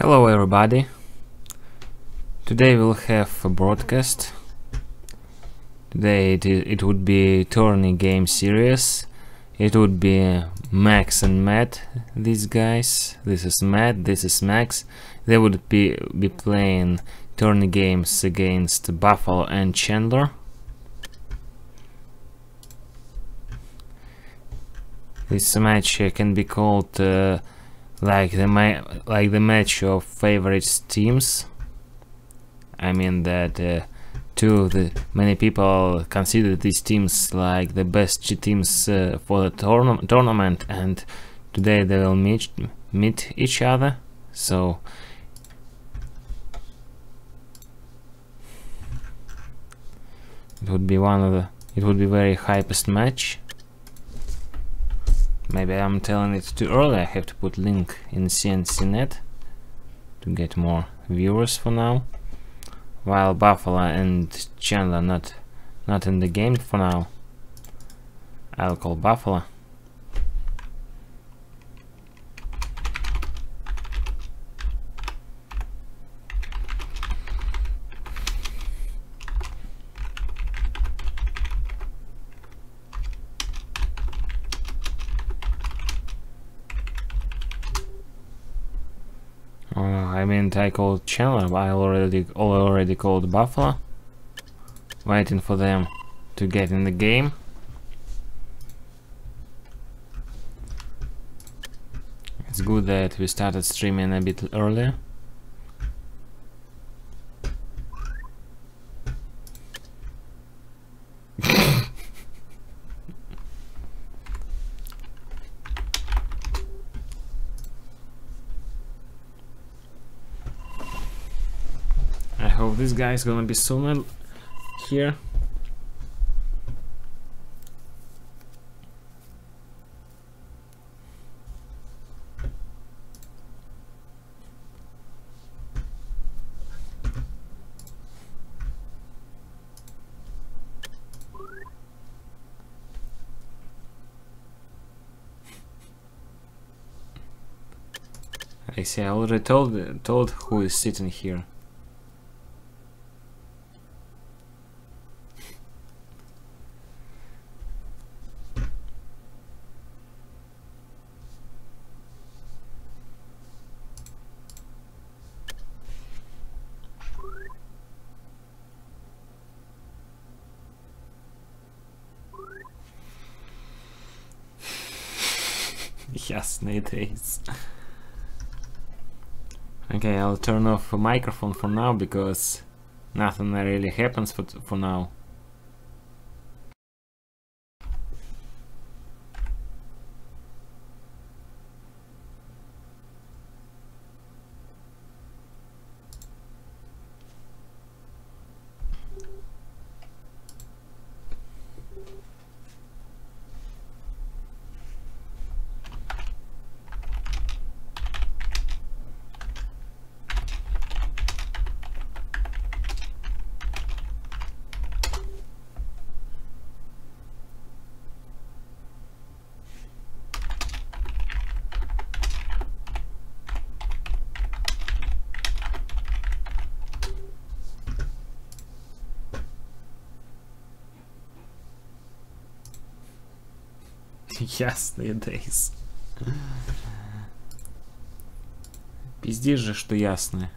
Hello everybody. Today we'll have a broadcast. Today it would be tourney game series. It would be Max and Matt, these guys. This is Matt, this is Max. They would be playing tourney games against Buffalo and Chandler. This match can be called like the match of favorite teams. I mean that many people consider these teams like the best teams for the tournament, and today they will meet each other. So it would be very hypest match. Maybe I'm telling it too early. I have to put link in CNCnet to get more viewers for now. While Buffalo and Chandler not in the game for now. I'll call Buffalo. I mean, I called Chandler, but I already called Buffalo. Waiting for them to get in the game. It's good that we started streaming a bit earlier. I hope this guy is gonna be soon here. I see. I already told who is sitting here. Ясные days. Okay, I'll turn off the microphone for now because nothing really happens for now. Ясные days. Пиздишь же, что ясные.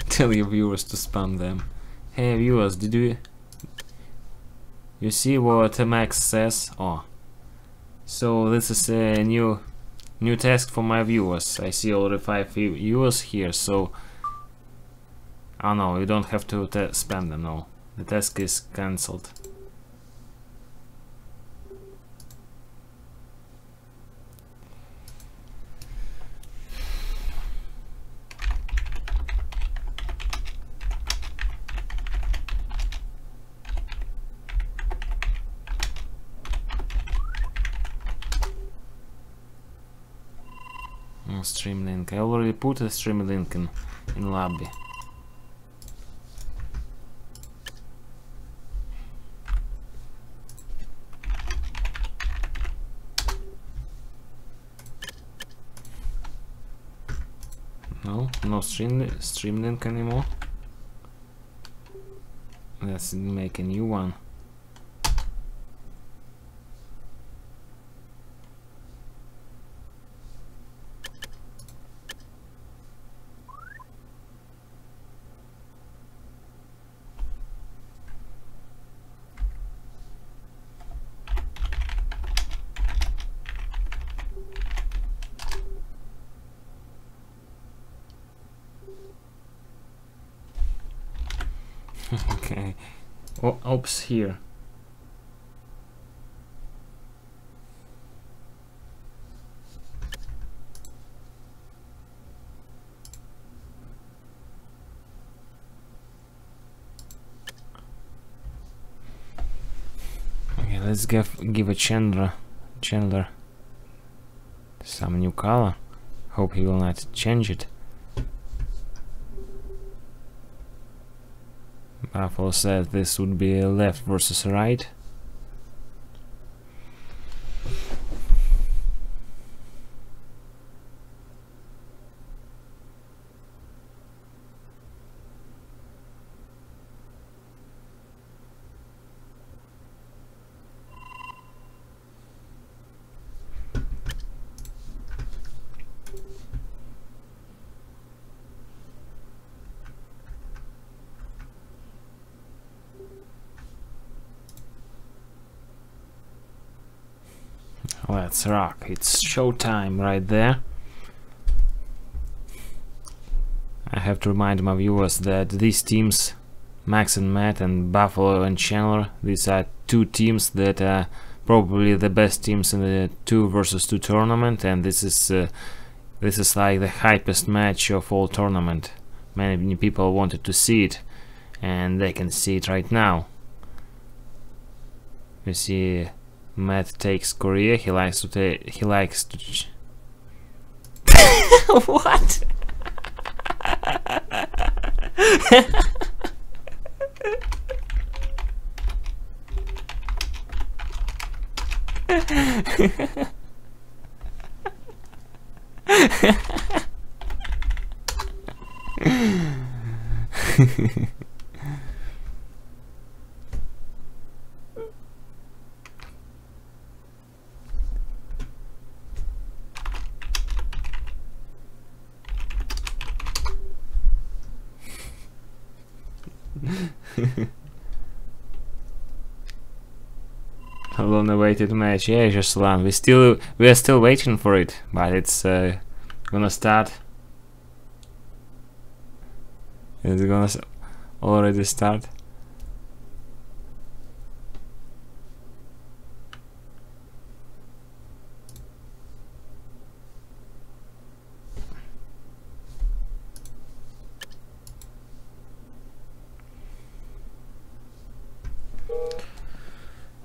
Tell your viewers to spam them. Hey viewers, did you see what Max says? Oh, so this is a new task for my viewers. I see already 5 viewers here, so oh no, you don't have to spam them. No, the task is cancelled. Oh, stream link. I already put a stream link in lobby. No stream link anymore. Let's make a new one. Okay. Oh, oops, here. Okay, let's give a Chandler some new color. Hope he will not change it. Buffalo said this would be left versus right. Let's rock. It's showtime right there. I have to remind my viewers that these teams, Max and Matt and Buffalo and Chandler, these are two teams that are probably the best teams in the 2 versus 2 tournament, and this is like the hypest match of all tournament. Many people wanted to see it, and they can see it right now. You see, Matt takes Korea. He likes to what? A long-awaited match. Yeah, Jocelyn. We are still waiting for it, but it's gonna start. Is it gonna already start?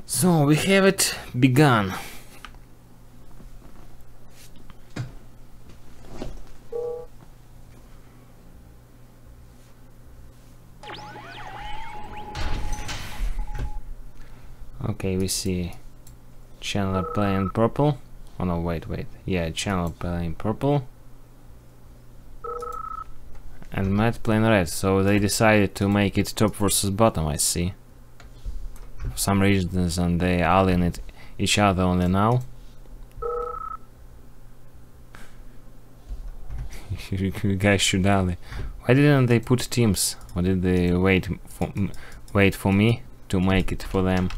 So we have it begun. Okay, we see Chandler playing purple. Oh no, wait. Yeah, Chandler playing purple. And Matt playing red. So they decided to make it top versus bottom, I see. For some reasons, and they alienate each other only now. You guys should ally. Why didn't they put teams? Or did they wait for me to make it for them?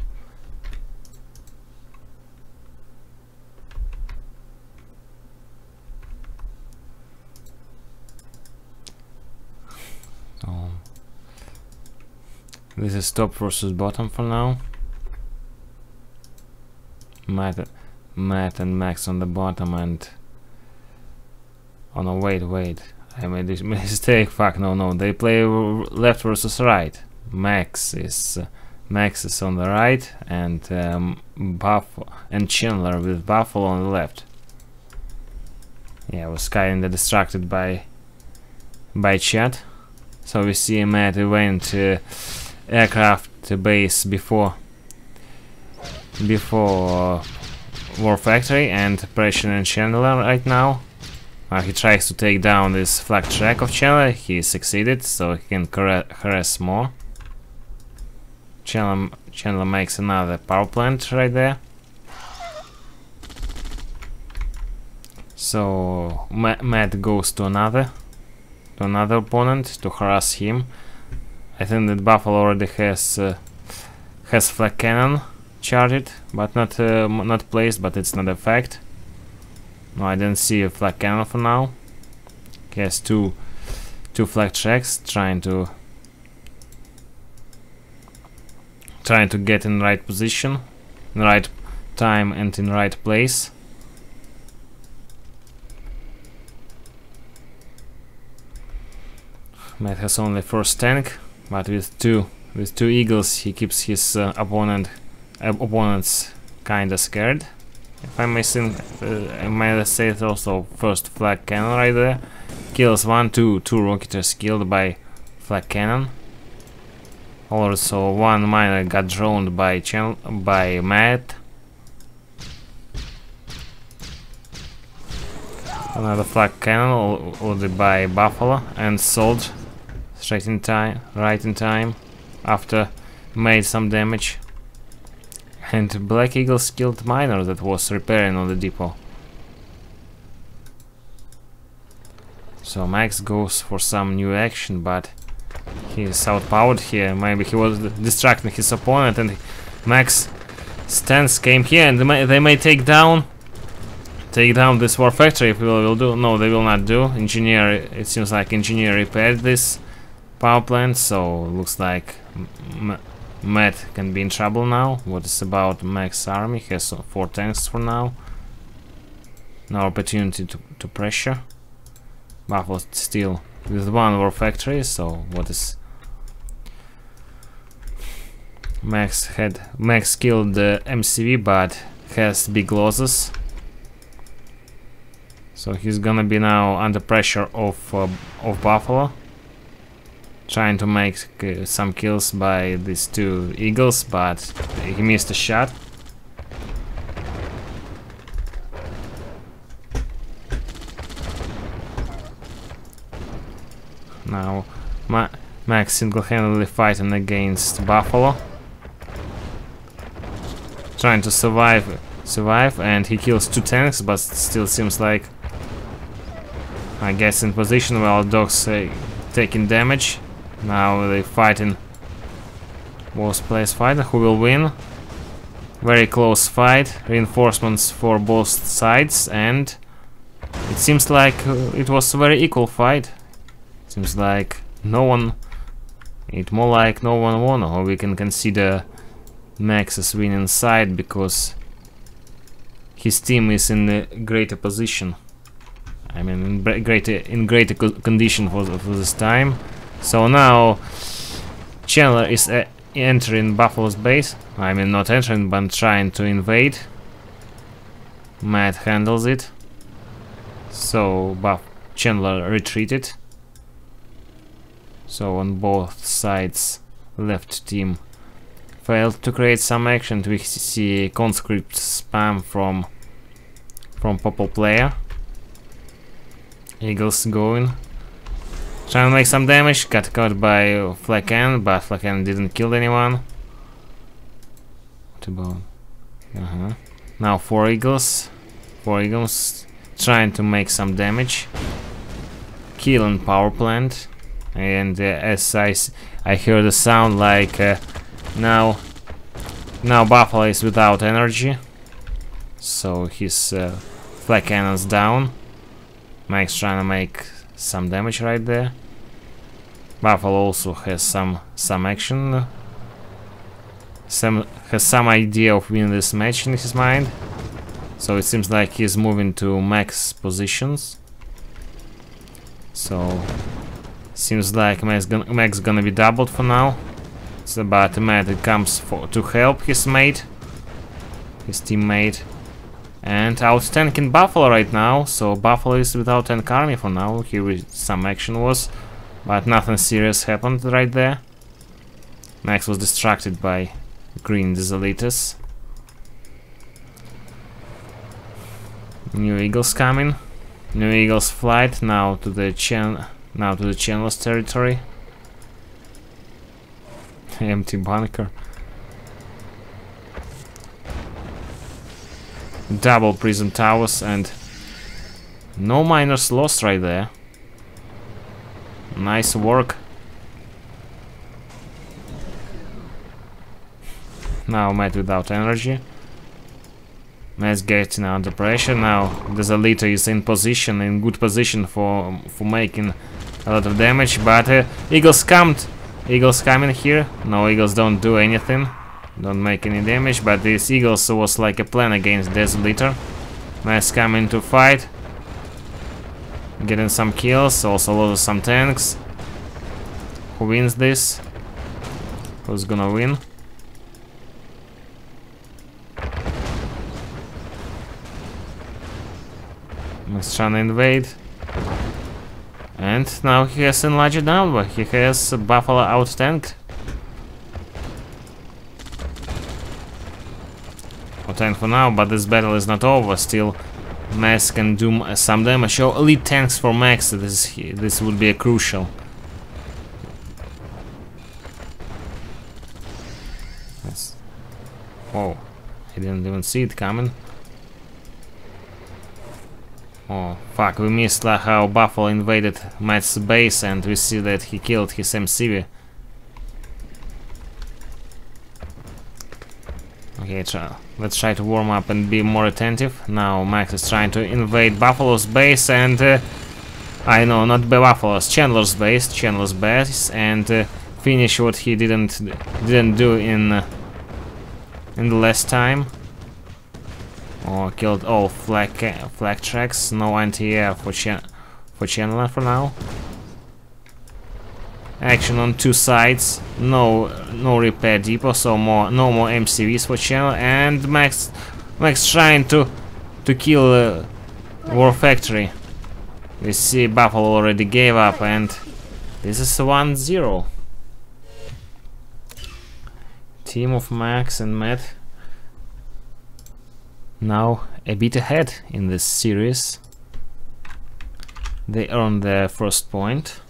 This is top versus bottom for now. Matt and Max on the bottom, and oh no, wait, I made this mistake. Fuck, no, they play left versus right. Max is on the right, and Buffalo and Chandler with Buffalo on the left. Yeah, was kinda distracted by chat. So we see Matt went aircraft base before War Factory and pressuring Chandler right now. He tries to take down this flag track of Chandler. He succeeded, so he can harass more. Chandler makes another power plant right there. So Matt goes to another opponent to harass him. I think that Buffalo already has flag cannon charged, but not placed. But it's not a fact. No, I didn't see a flag cannon for now. He has two flag tracks trying to get in the right position, in the right time, and in the right place. Matt has only first tank, but with two eagles he keeps his opponents kinda scared. If I may say it also. First flag cannon right there kills two rocketers killed by flag cannon. Also one miner got droned by Matt. Another flag cannon ordered by Buffalo and sold straight in time, right in time, after made some damage. And Black Eagles killed miner that was repairing on the depot. So Max goes for some new action, but he is outpowered here. Maybe he was distracting his opponent, and Max stance came here, and they may take down this War Factory. If will do. No, they will not do. Engineer. It seems like engineer repaired this power plant, so looks like Matt can be in trouble now. What is about Max's army? He has 4 tanks for now. No opportunity to pressure. Buffalo still with 1 War Factory, so what is... Max killed the MCV, but has big losses. So he's gonna be now under pressure of Buffalo. Trying to make some kills by these 2 eagles, but he missed a shot. Now Max single-handedly fighting against Buffalo, trying to survive, and he kills 2 tanks, but still seems like, I guess, in position while dogs taking damage. Now they fighting worst place fight. Who will win? Very close fight. Reinforcements for both sides, and it seems like it was a very equal fight. Seems like no one. It more like no one won, or we can consider Max's winning side because his team is in a greater position. I mean, in greater condition for this time. So now Chandler is entering Buffalo's base. I mean, not entering, but trying to invade. Matt handles it. So Chandler retreated. So on both sides, left team failed to create some action. We see conscript spam from purple player. Eagles going. Trying to make some damage, got caught by flag cannon, but flag cannon didn't kill anyone. What about? Now 4 eagles. 4 eagles trying to make some damage. Killing power plant. And as I hear the sound like now Buffalo is without energy. So his flag cannon's down. Max trying to make some damage right there. Buffalo also has some action. Has some idea of winning this match in his mind. So it seems like he's moving to Max positions. So seems like Max gonna be doubled for now. So but Matt comes to help his teammate, And out-tanking Buffalo right now, so Buffalo is without tank army for now. Here some action was, but nothing serious happened right there. Max was distracted by green Desolitas. New Eagles coming. New Eagles flight now to the Chandler's territory. Empty bunker. Double prism towers and no miners lost right there. Nice work. Now Matt without energy. Matt's getting under pressure now. Desolator is in position, in good position for making a lot of damage, but Eagles coming here. No, Eagles don't do anything. Don't make any damage, but this Eagles was like a plan against Desolator. Matt's coming to fight. Getting some kills, also loses some tanks. Who wins this? Who's gonna win? Matt's trying to invade. And now he has enlarged number. He has Buffalo out-tanked. Tank for now, but this battle is not over. Still, Max can do some damage. Show elite tanks for Max. This would be a crucial. Yes. Oh, he didn't even see it coming. Oh fuck! We missed how Buffalo invaded Matt's base, and we see that he killed his MCV. Okay, let's try to warm up and be more attentive. Now Max is trying to invade Buffalo's base, and I know, not Buffalo's, Chandler's base, and finish what he didn't do in the last time. Oh, killed all flag tracks. No anti-air for Chandler for now. Action on two sides, no repair depot, so no more MCVs for Channel, and Max trying to kill War Factory. We see Buffalo already gave up, and this is 1-0. Team of Max and Matt now a bit ahead in this series. They earned their first point.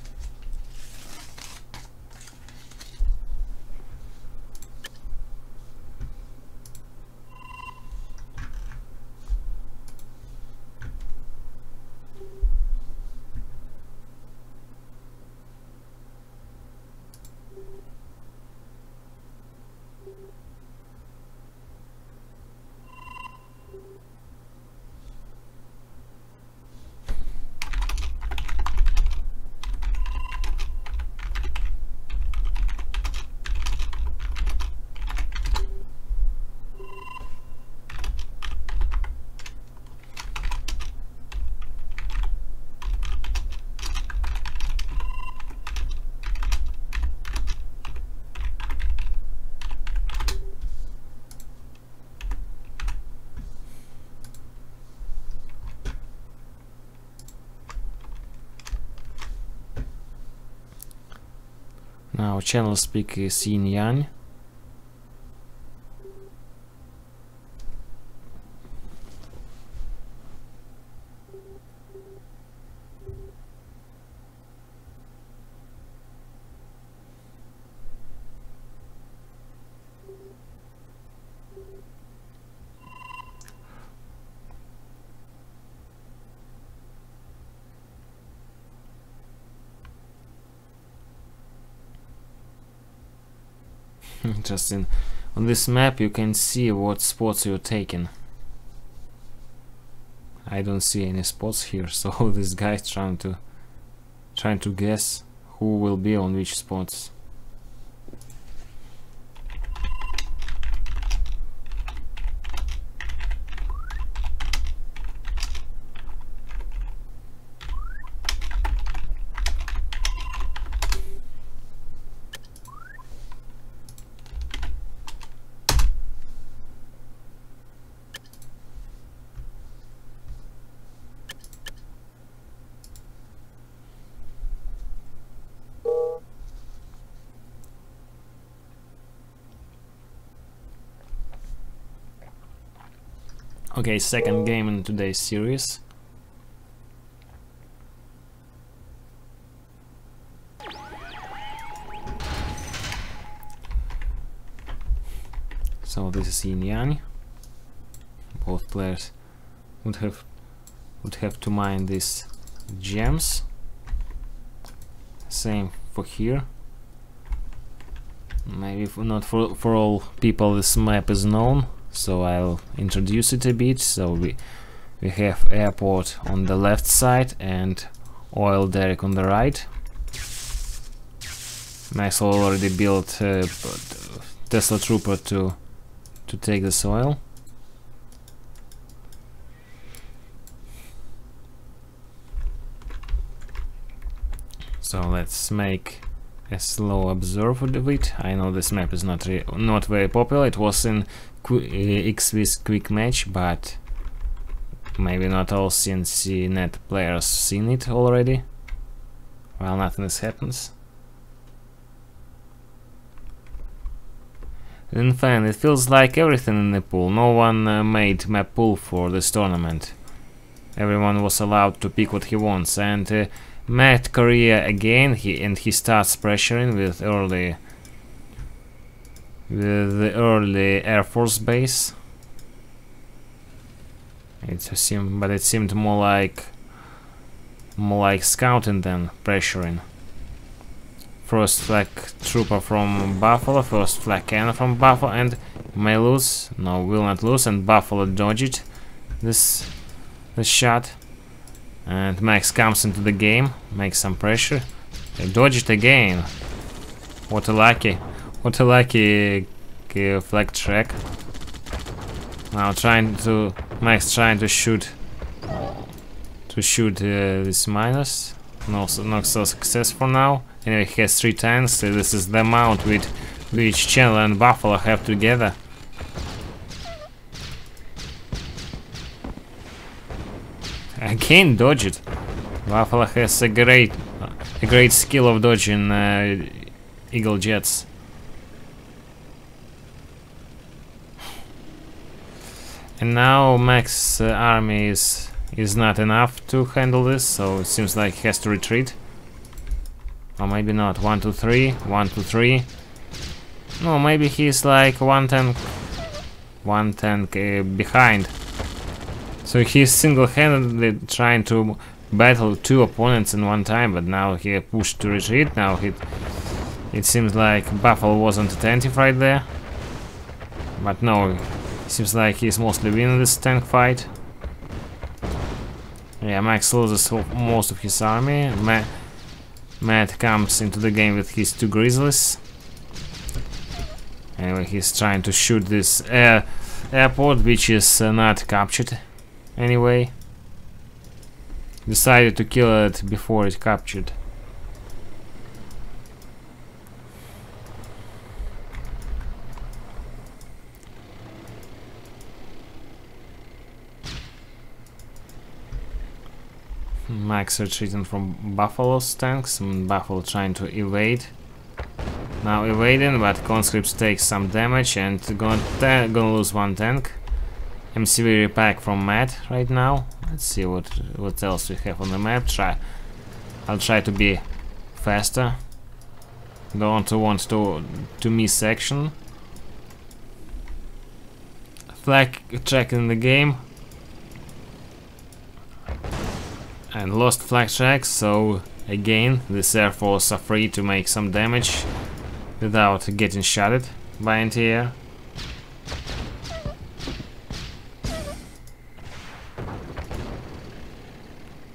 Now channel speak is Yin Yang. Interesting. On this map you can see what spots you're taking. I don't see any spots here, so this guy's trying to guess who will be on which spots. Okay, second game in today's series. So this is yin yang. Both players would have to mine these gems. Same for here. Maybe not for all people this map is known, so I'll introduce it a bit. So we have airport on the left side and oil derrick on the right. Max already built Tesla Trooper to take this oil. So let's make a slow observe of it. I know this map is not very popular. It was in XV's quick match, but maybe not all CNC net players seen it already. Well, nothing else happens. In fact, it feels like everything in the pool. No one made map pool for this tournament. Everyone was allowed to pick what he wants, and Matt Korea again. He starts pressuring with the early Air Force base. It seemed more like scouting than pressuring. First flag trooper from Buffalo, first flag cannon from Buffalo, and may lose. No, will not lose, and Buffalo dodged this shot. And Max comes into the game, makes some pressure. They dodge it again. What a lucky flag track. Now Max trying to shoot this miners. Not so successful now. Anyway, he has 3 tanks. So this is the amount which Channel and Buffalo have together. Again, dodge it. Buffalo has a great skill of dodging Eagle jets. And now Max's army is not enough to handle this, so it seems like he has to retreat. Or maybe not. 1, 2, 3. 1, 2, 3. No, maybe he's like one tank behind. So he's single-handedly trying to battle 2 opponents in one time, but now he pushed to retreat. Now it seems like Buffalo wasn't attentive right there. But no, it seems like he's mostly winning this tank fight. Yeah, Max loses most of his army. Matt comes into the game with his 2 grizzlies. Anyway, he's trying to shoot this airport, which is not captured. Anyway, decided to kill it before it captured. Max retreating from Buffalo's tanks, and Buffalo trying to evade. Now evading, but conscripts take some damage and gonna lose 1 tank. MCV repack from Matt right now. Let's see what else we have on the map. I'll try to be faster. Don't want to miss action. Flag track in the game. And lost flag track, so again this Air Force are free to make some damage without getting shotted by anti-air.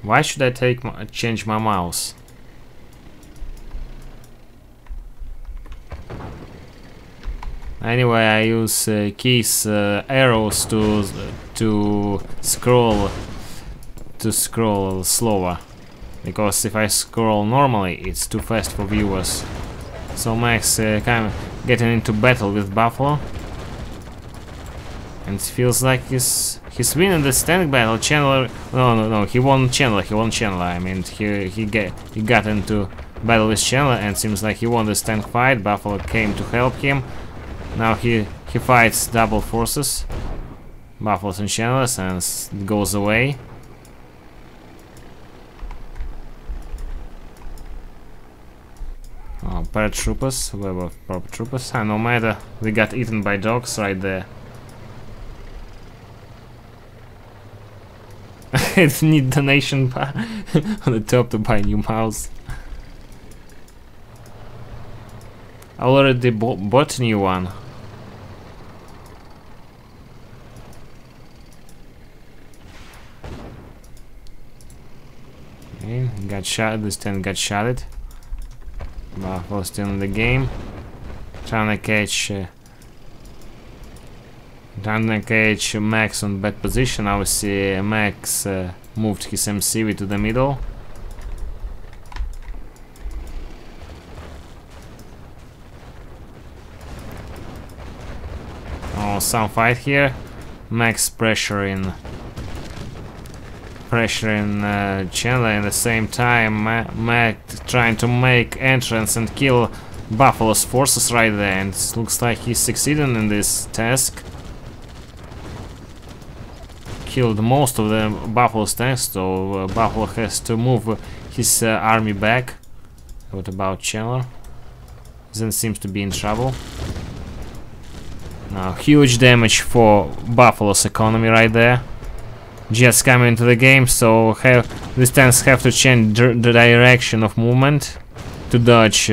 Why should I change my mouse? Anyway, I use keys arrows to scroll slower, because if I scroll normally it's too fast for viewers. So Max kind of getting into battle with Buffalo, and it feels like he's winning this tank battle. Chandler, no, he won Chandler. I mean, he got into battle with Chandler, and seems like he won this tank fight. Buffalo came to help him. Now he fights double forces. Buffaloes and channels, and it goes away. Oh, paratroopers, where were paratroopers? No matter, we got eaten by dogs right there. It need donation bar on the top to buy new mouse. I already bought a new one. Okay, got shot. This time got shot. Buffalo still in the game. Trying to catch Max on bad position. Now we see Max moved his MCV to the middle. Oh, some fight here. Max pressuring Chandler. At the same time, Max trying to make entrance and kill Buffalo's forces right there. And it looks like he's succeeding in this task. Killed most of the Buffalo's tanks, so Buffalo has to move his army back. What about Chandler? Then seems to be in trouble. Now, huge damage for Buffalo's economy right there. Jets coming into the game, so these tanks have to change the direction of movement to dodge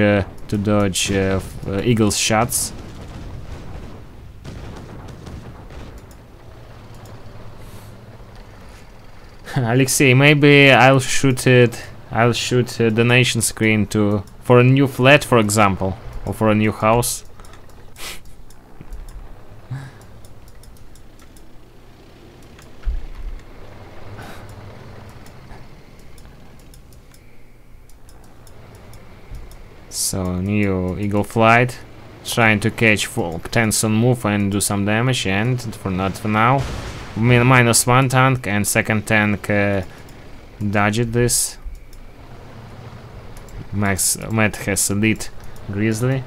Eagle's shots. Alexei, maybe I'll shoot a donation screen for a new flat, for example, or for a new house. So, new Eagle flight, trying to catch full tanks on move and do some damage, and not for now. Minus one tank, and second tank dodged this. Matt has a lead Grizzly.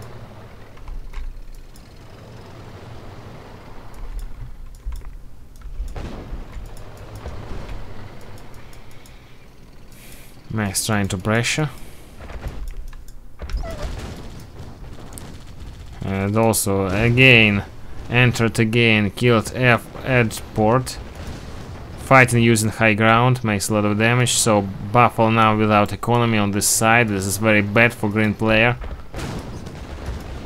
Max trying to pressure. And also again entered again, killed F at port. Fighting using high ground makes a lot of damage, so Buffalo now without economy on this side. This is very bad for green player.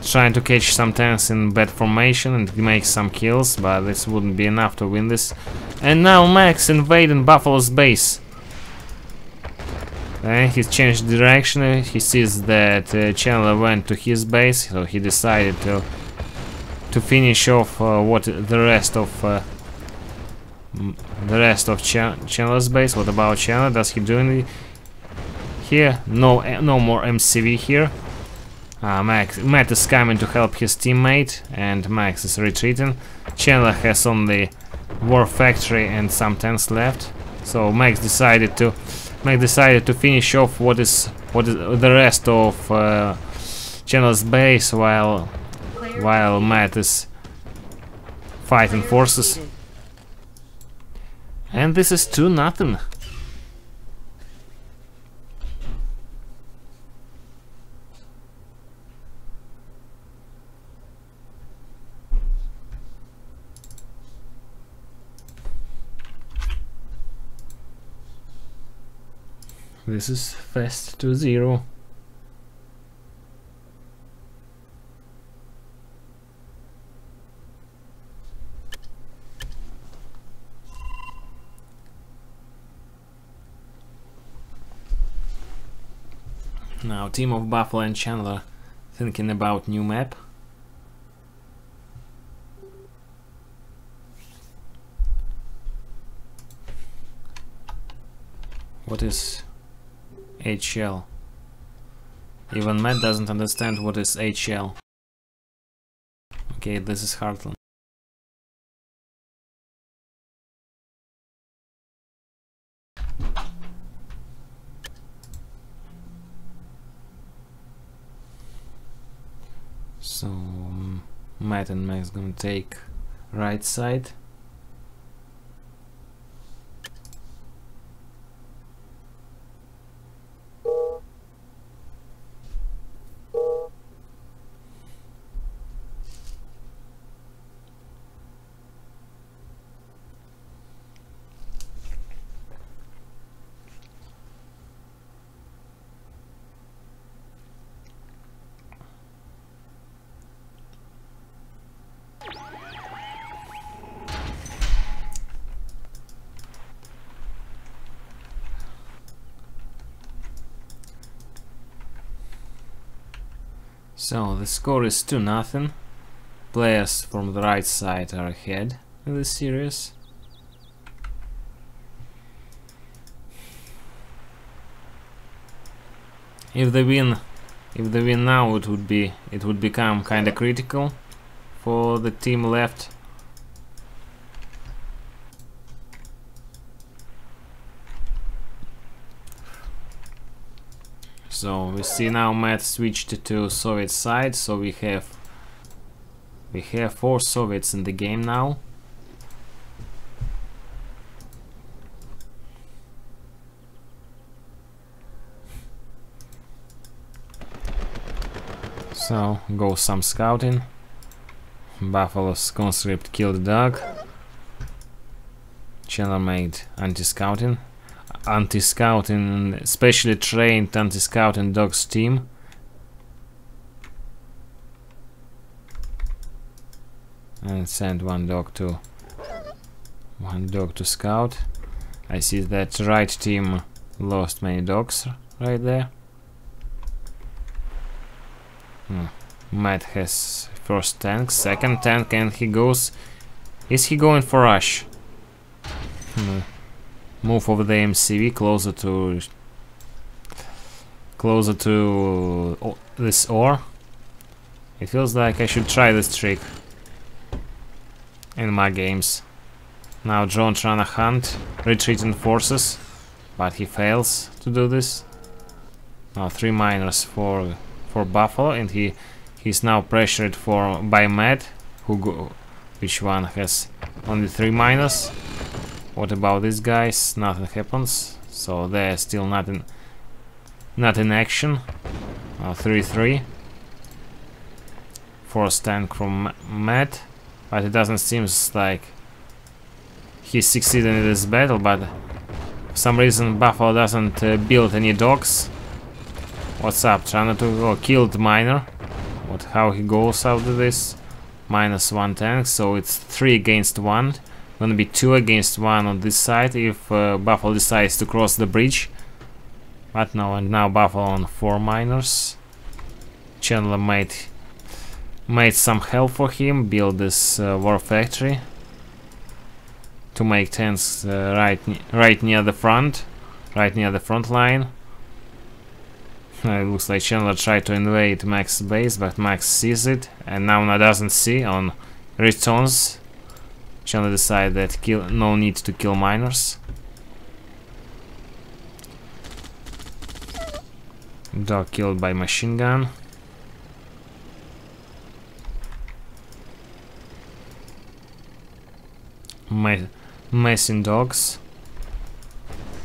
Trying to catch some tanks in bad formation and make some kills, but this wouldn't be enough to win this. And now Max invading Buffalo's base. And he's changed direction. He sees that Chandler went to his base, so he decided to finish off the rest of Chandler's base. What about Chandler? Does he do anything here? No more MCV here. Matt is coming to help his teammate, and Max is retreating. Chandler has only War Factory and some tanks left, so Max decided to finish off what is the rest of Chandler's base while Matt is fighting forces. And this is 2-0. This is fast 2-0. Now, team of Buffalo and Chandler thinking about new map. What is HL? Even Matt doesn't understand what is HL. Okay, this is Heartland. So Matt and Max gonna take right side. So the score is 2-0. Players from the right side are ahead in this series. If they win now, it would become kind of critical for the team left. So we see now Matt switched to Soviet side, so we have 4 Soviets in the game now. So go some scouting. Buffalo's conscript killed dog. Chandler made anti-scouting, specially trained anti-scouting dogs team. And send one dog to scout. I see that right team lost many dogs right there. Matt has first tank, second tank, and he goes. Is he going for rush? Move over the MCV closer to this ore. It feels like I should try this trick in my games. Now John trying to hunt retreating forces, but he fails to do this. Now 3 miners for Buffalo, and he's now pressured by Matt, which one has only 3 miners. What about these guys? Nothing happens, so they're still not in action. 3-3. First tank from Matt, but it doesn't seem like he succeeded in this battle. But for some reason Buffalo doesn't build any dogs. What's up? Trying to killed miner. How he goes out of this? -1 tank, so it's 3 against 1. Gonna be 2 against 1 on this side if Buffalo decides to cross the bridge. But no, and now Buffalo on 4 miners. Chandler made some help for him, build this war factory to make tanks right near the front line. It looks like Chandler tried to invade Max's base, but Max sees it and now doesn't see. On returns, Chandler decided that no need to kill miners. Dog killed by machine gun. Messing dogs.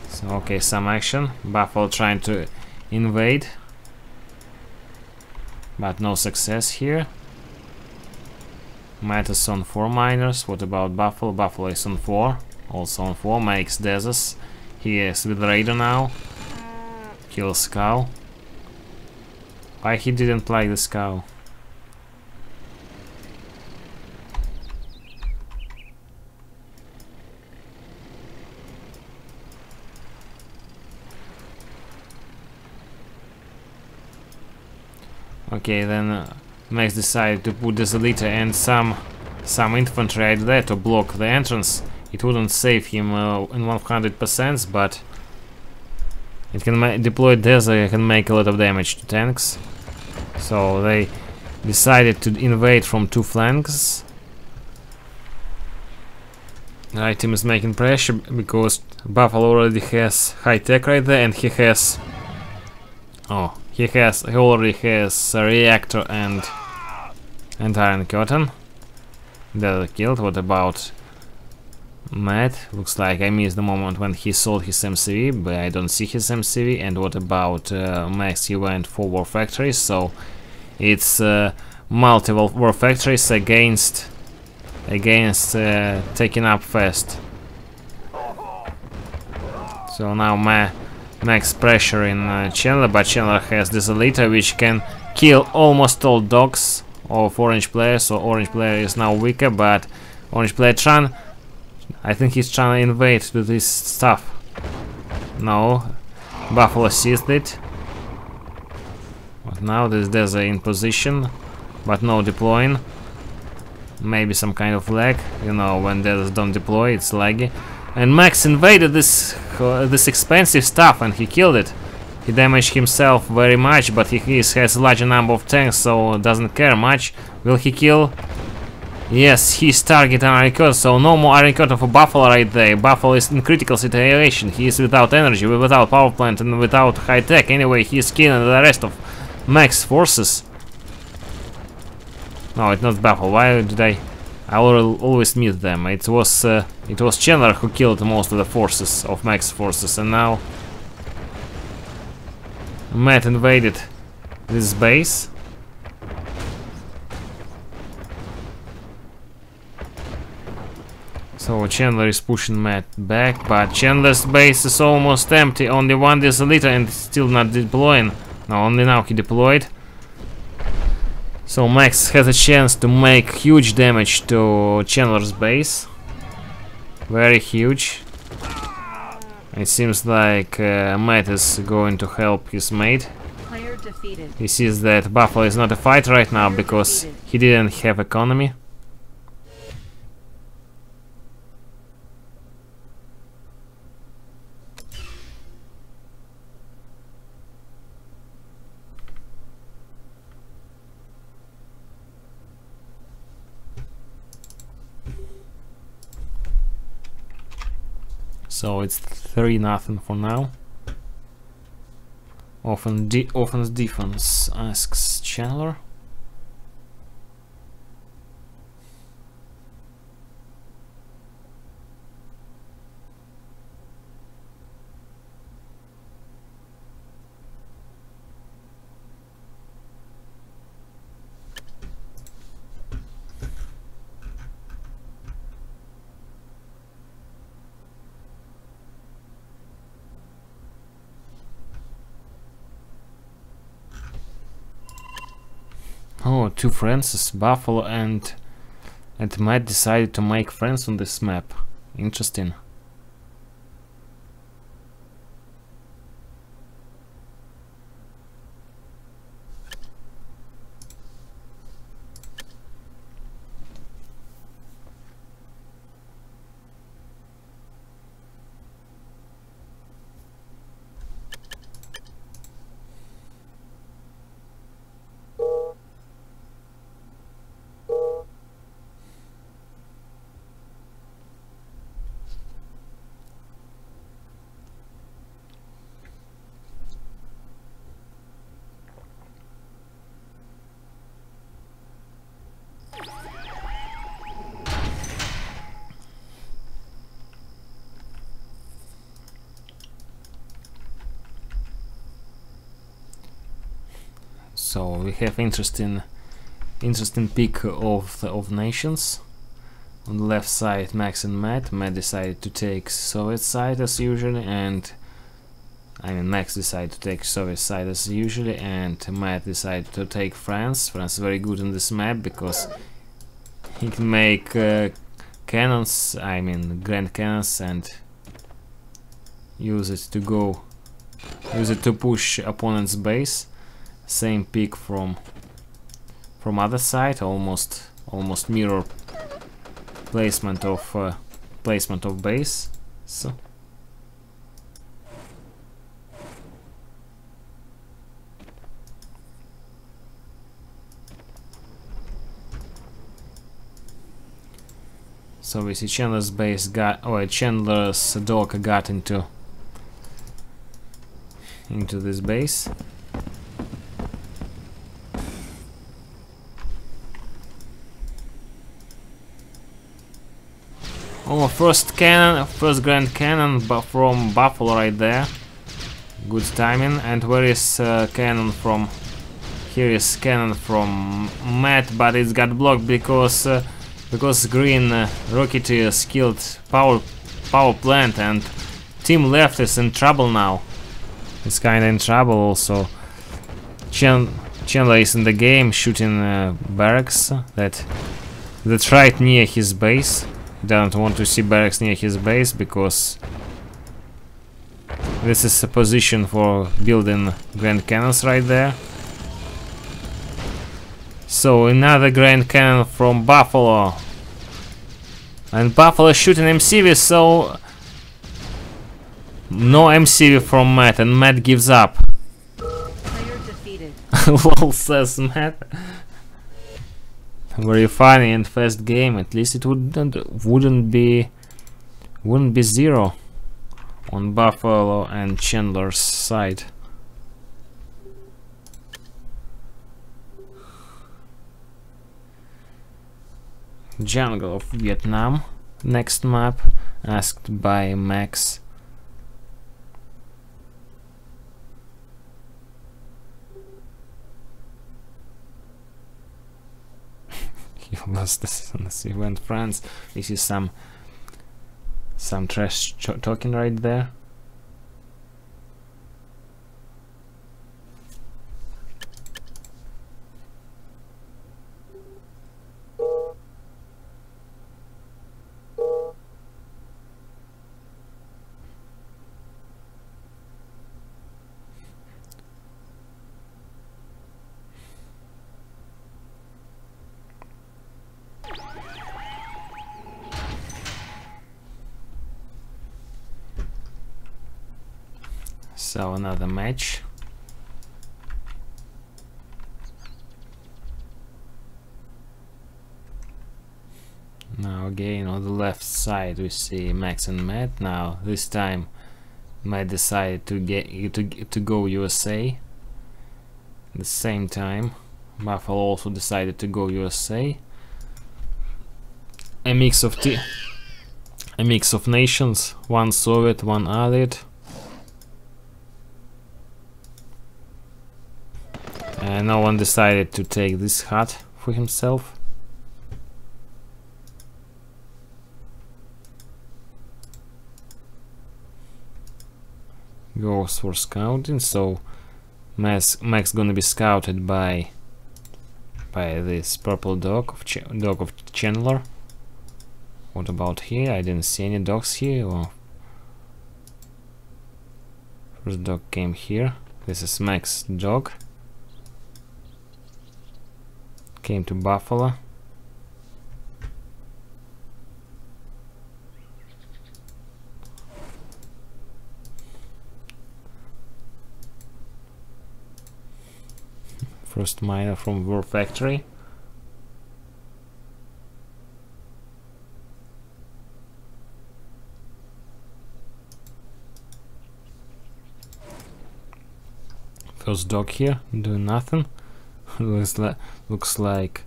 So okay, some action. Buffalo trying to invade, but no success here. Matt is on 4 miners. What about Buffalo? Buffalo is on 4, also on 4. Makes Desus. He is with Raider now. Kills cow. Why he didn't like this cow? Okay, then Max decided to put this elite and some infantry right there to block the entrance. It wouldn't save him in 100%, but it can deploy Desert. It can make a lot of damage to tanks. So they decided to invade from 2 flanks. The right team is making pressure because Buffalo already has high tech right there, and he already has a reactor and iron curtain. They're killed. What about Matt? Looks like I missed the moment when he sold his MCV, but I don't see his MCV. And what about Max? He went for war factories, so it's multiple war factories against taking up fast. So now Max pressure in Chandler, but Chandler has this elite which can kill almost all dogs of orange player, so orange player is now weaker, but orange player I think he's trying to invade to this stuff. No, Buffalo seized it. But now there's a in position, but no deploying. Maybe some kind of lag. You know, when desers don't deploy, it's laggy. And Max invaded this expensive stuff and he killed it. He damaged himself very much, but he has a larger number of tanks, so doesn't care much. Will he kill? Yes, he's target Iron Curtain, so no more Iron Curtain for Buffalo right there. Buffalo is in critical situation. He is without energy, without power plant, and without high tech. Anyway, he is killing the rest of Max forces. No, it's not Buffalo. Why did I always meet them? It was Chandler who killed most of the forces of Max forces, and now Matt invaded this base. So Chandler is pushing Matt back, but Chandler's base is almost empty. Only one desolator and still not deploying. No, only now he deployed. So Max has a chance to make huge damage to Chandler's base. Very huge. It seems like Matt is going to help his mate. He sees that Buffalo is not a fight right now because he didn't have economy. So it's 3-0 for now. Offense defense, asks Chandler. Oh, two friends, Buffalo and Matt decided to make friends on this map. Interesting. So we have interesting pick of nations. On the left side, Max and Matt. Matt decided to take Soviet side as usual, and Max decided to take Soviet side as usually, and Matt decided to take France. France is very good on this map because he can make cannons, grand cannons, and use it to push opponent's base. Same pick from other side, almost mirror placement of base. So we see Chandler's base Chandler's dog got into this base. Oh, first grand cannon from Buffalo right there. Good timing. And where is cannon from? Here is cannon from Matt, but it's got blocked because green Rocketeers killed power plant, and team left is in trouble now. It's kinda in trouble also. Chandler is in the game shooting barracks that's right near his base. Don't want to see barracks near his base because this is a position for building grand cannons right there. So another Grand Cannon from Buffalo. And Buffalo shooting MCV, so no MCV from Matt, and Matt gives up. Player defeated. Lol, says Matt. Very funny and fast game. At least it wouldn't be zero on Buffalo and Chandler's side. Jungle of Vietnam, next map, asked by Max. He lost this event, France. This is some trash talking right there. So another match. Now again on the left side we see Max and Matt. Now this time Matt decided to go USA. At the same time Buffalo also decided to go USA. A mix of nations, one Soviet, one Allied. And no one decided to take this hut for himself. Goes for scouting, so Max gonna be scouted by this purple dog of Chandler. What about here? I didn't see any dogs here. Well, first dog came here. This is Max's dog. Came to Buffalo. First miner from War Factory. First dog here, doing nothing. looks like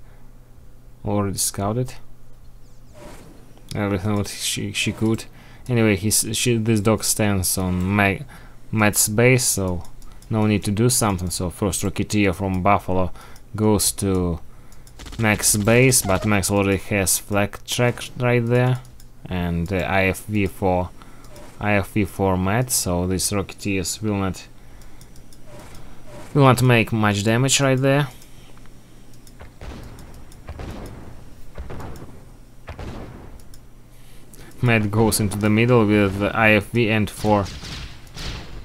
already scouted everything what she could. Anyway, this dog stands on Matt's base, so no need to do something. So first Rocketeer from Buffalo goes to Max's base, but Max already has flag track right there, and IFV for Matt, so these Rocketeers will not make much damage right there. Matt goes into the middle with the IFV and four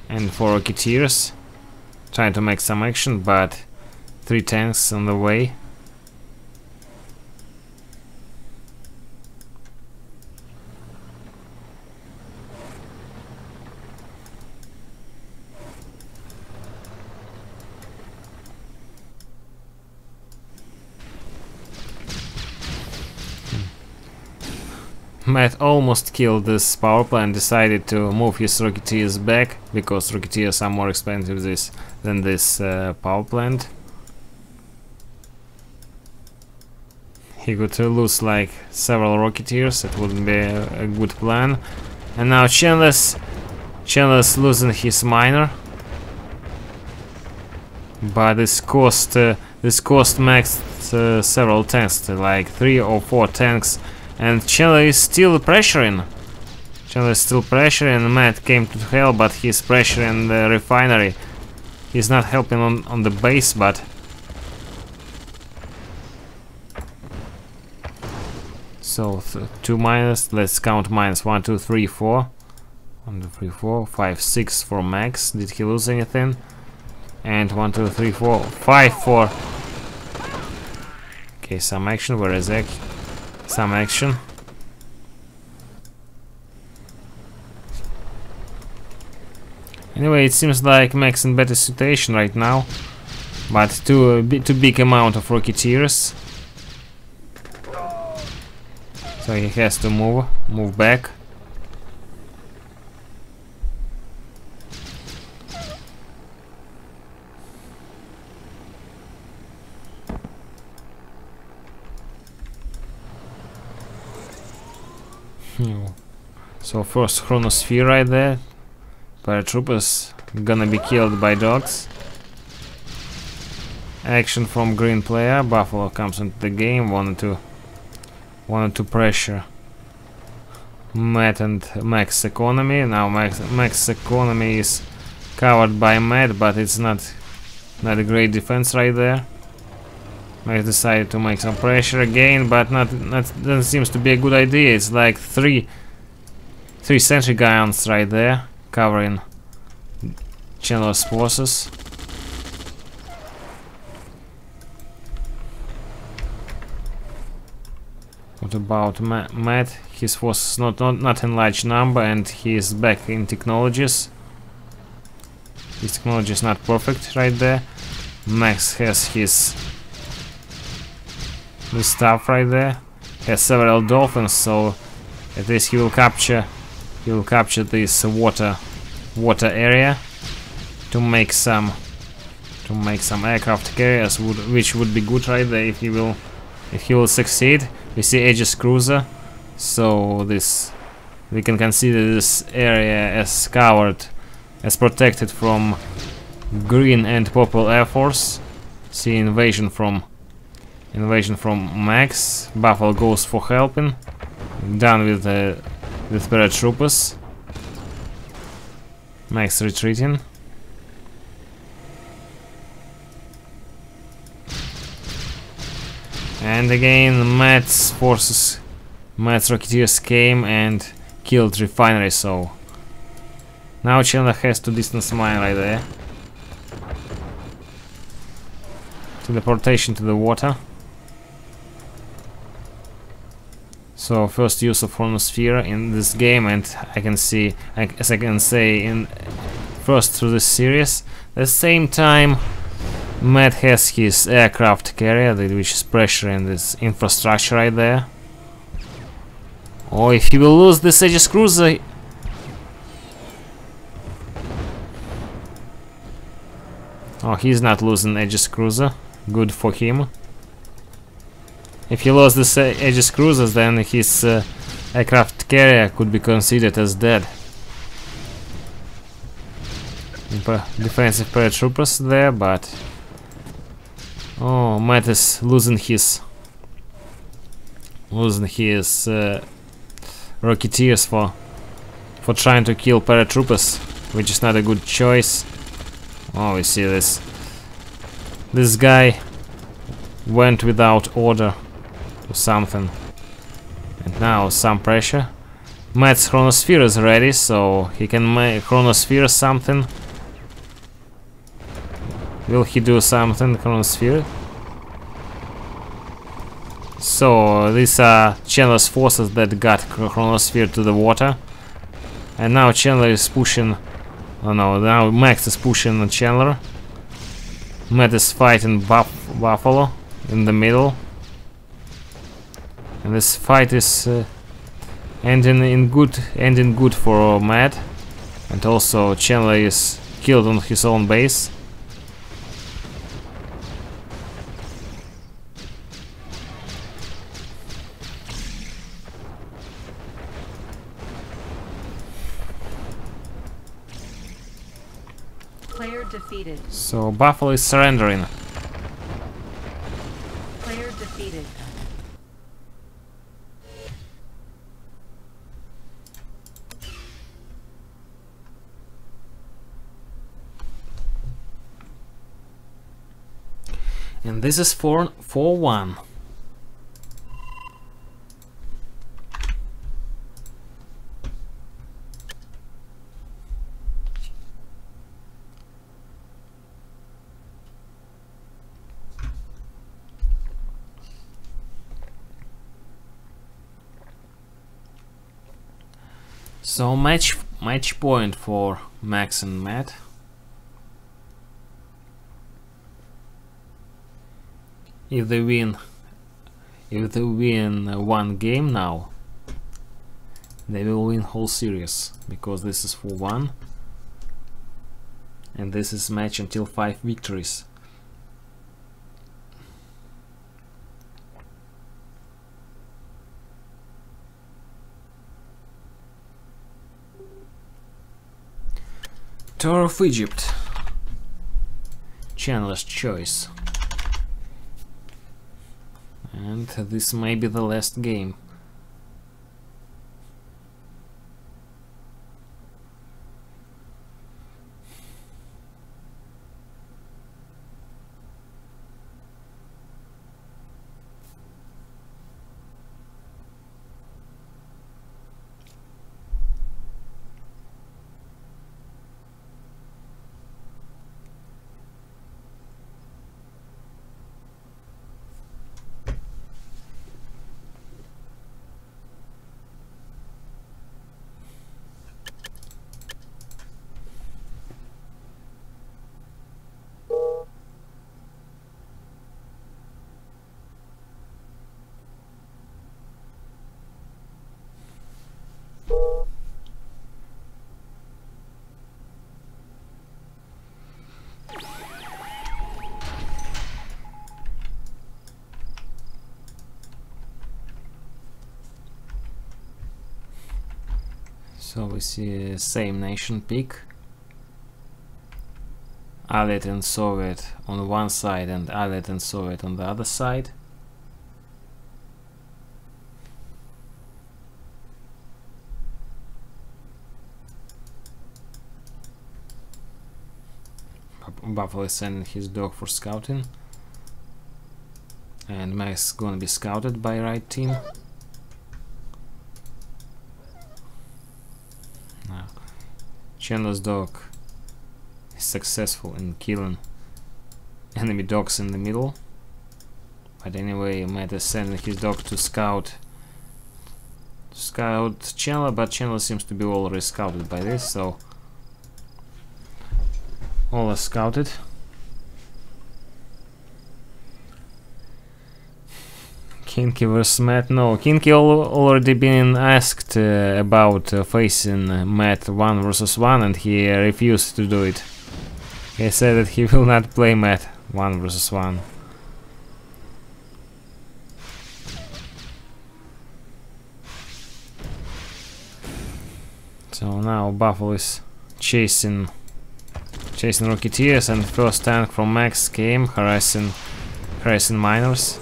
Rocketeers, trying to make some action, but 3 tanks on the way. Matt almost killed this power plant, decided to move his Rocketeers back, because Rocketeers are more expensive than this power plant. He could lose like several Rocketeers, it wouldn't be a good plan. And now Chandler's losing his miner. But this cost Max several tanks, like 3 or 4 tanks. And Chandler is still pressuring. Matt came to help, but he's pressuring the refinery. He's not helping on the base, but... So, 2 miners, let's count minus. 1, 2, 3, 4. 1, 2, 3, 4, 5, 6 for Max. Did he lose anything? And 1, 2, 3, 4, 5 for... Okay, some action. Where is some action? Anyway, it seems like Max in better situation right now, but too big amount of Rocketeers, so he has to move back. So first Chronosphere right there. Paratroopers gonna be killed by dogs. Action from green player. Buffalo comes into the game. Wanted to pressure Matt and Max economy. Now Max economy is covered by Matt, but it's not a great defense right there. Max decided to make some pressure again, but not that seems to be a good idea. It's like three sentry guns right there covering Chandler's forces. What about Matt? His forces not in large number, and he is back in technologies. His technology is not perfect right there. Max has his stuff right there. Has several dolphins, so at least he will capture this water area to make some aircraft carriers, which would be good right there if he will succeed. We see Aegis cruiser, so we can consider this area as covered, as protected from green and purple air force. See invasion from Max. Buffalo goes for helping. Done with paratroopers. Max retreating. And again, Matt's Rocketeers came and killed refinery, so now Chandler has to distance mine right there. Teleportation to the water. So first use of Chronosphere in this game, and I can see, as I can say, in first through this series. At the same time, Matt has his aircraft carrier, which is pressuring this infrastructure right there. Oh, if he will lose this Aegis cruiser. Oh, he's not losing Aegis cruiser. Good for him. If he lost this Aegis cruisers, then his aircraft carrier could be considered as dead. Defensive paratroopers there, but oh, Matt is losing his Rocketeers for trying to kill paratroopers, which is not a good choice. Oh, we see this guy went without order or something, and now some pressure. Matt's Chronosphere is ready, so he can make Chronosphere something. Will he do something, Chronosphere? So these are Chandler's forces that got Chronosphere to the water, and now Chandler is pushing. Oh no! Now Max is pushing Chandler. Matt is fighting Buffalo in the middle, and this fight is ending good for Matt, and also Chandler is killed on his own base. Player defeated. So Buffalo is surrendering. Player defeated. And this is 4-1. So match point for Max and Matt. If they win one game now, they will win whole series, because this is for one, and this is match until 5 victories. Tour of Egypt. Chandler's choice. And this may be the last game. So we see same nation pick. Allied and Soviet on one side and Allied and Soviet on the other side. Buffalo is sending his dog for scouting, and Max is gonna be scouted by right team. Now, Chandler's dog is successful in killing enemy dogs in the middle, but anyway, Matt is sending his dog to scout Chandler, but Chandler seems to be already scouted by this, so all are scouted. Kinky vs Matt. No, Kinky already been asked about facing Matt 1 vs 1, and he refused to do it. He said that he will not play Matt 1 vs 1. So now Buffalo is chasing Rocketeers, and first tank from Max came harassing miners.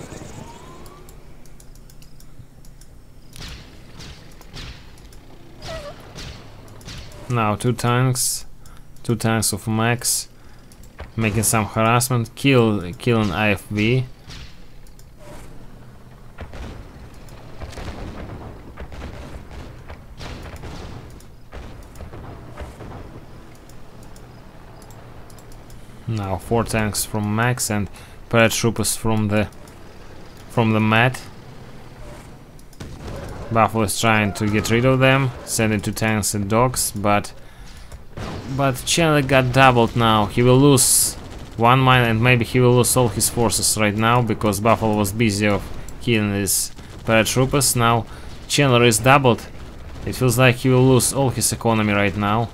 Now two tanks of Max making some harassment, killing IFV. Now 4 tanks from Max and paratroopers from the Mat. Buffalo is trying to get rid of them, sending 2 tanks and dogs, but Chandler got doubled now. He will lose 1 mine, and maybe he will lose all his forces right now, because Buffalo was busy of killing his paratroopers. Now Chandler is doubled. It feels like he will lose all his economy right now.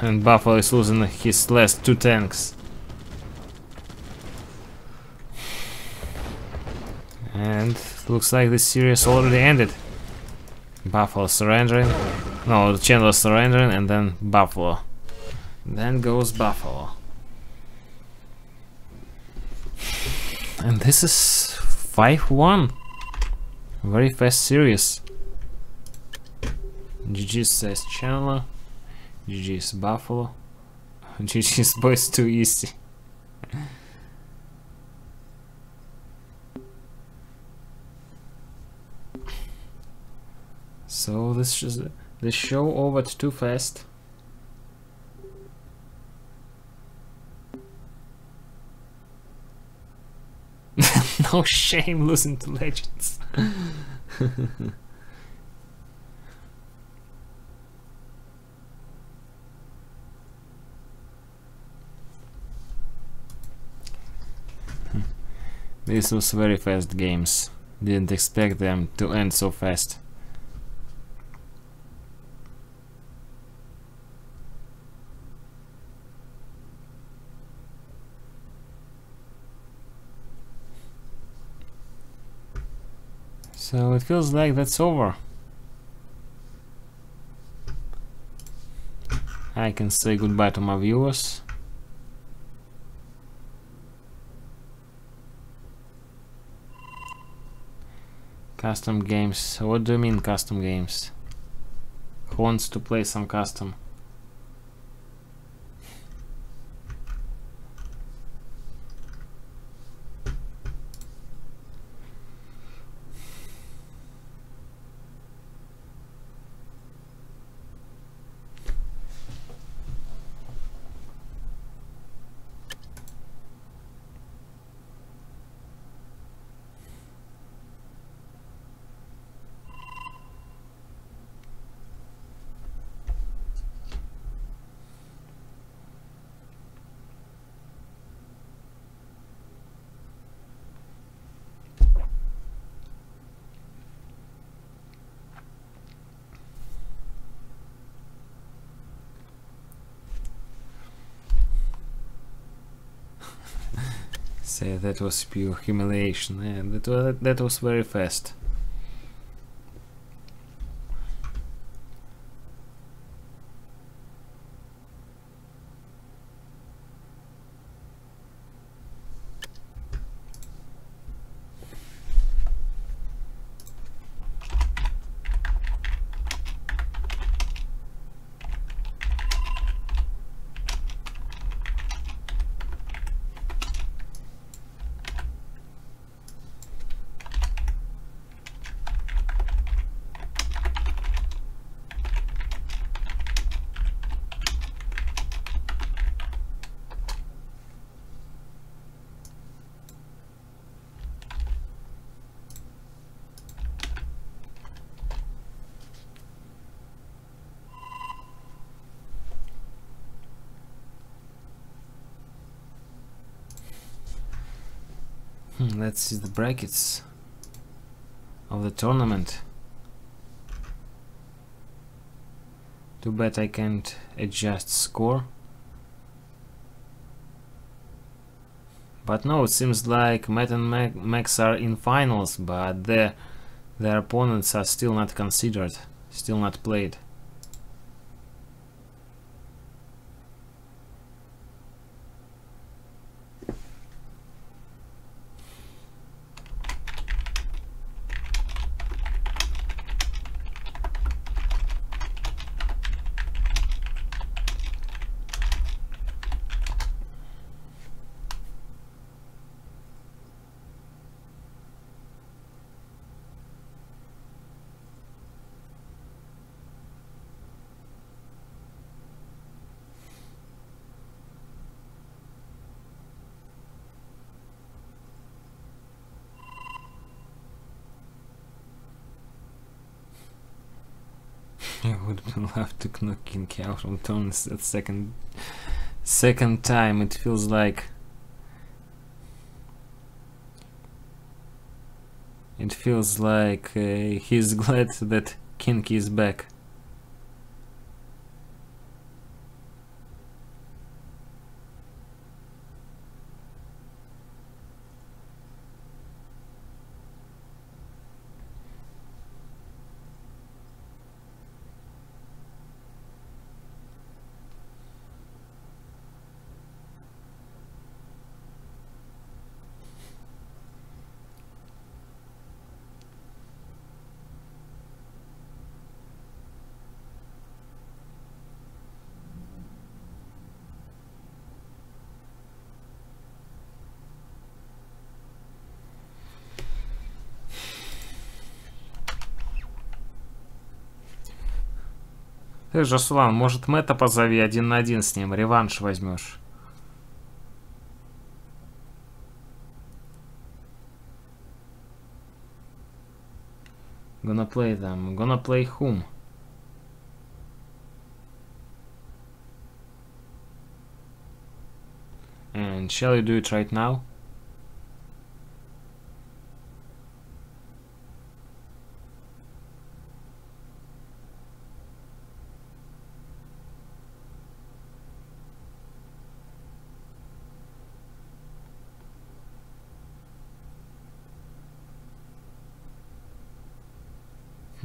And Buffalo is losing his last 2 tanks. And looks like this series already ended. Buffalo surrendering. No, Chandler surrendering, and then Buffalo. Then goes Buffalo. And this is 5-1. Very fast series. GG says Chandler. GG's Buffalo. GG's boys too easy. So this show over too fast. No shame losing to legends. This was very fast games. Didn't expect them to end so fast. So it feels like that's over. I can say goodbye to my viewers. Custom games. What do you mean custom games? Who wants to play some custom? Say that was pure humiliation. Yeah, that was very fast. Let's see the brackets of the tournament. Too bad I can't adjust score. But no, it seems like Matt and Max are in finals, but their opponents are still not considered, still not played. I would love to knock King out from tournaments that second time. It feels like he's glad that King is back. Жасулан, может, Мэтта позови 1 на 1 с ним, реванш возьмешь. Gonna play them. Gonna play whom? And shall you do it right now?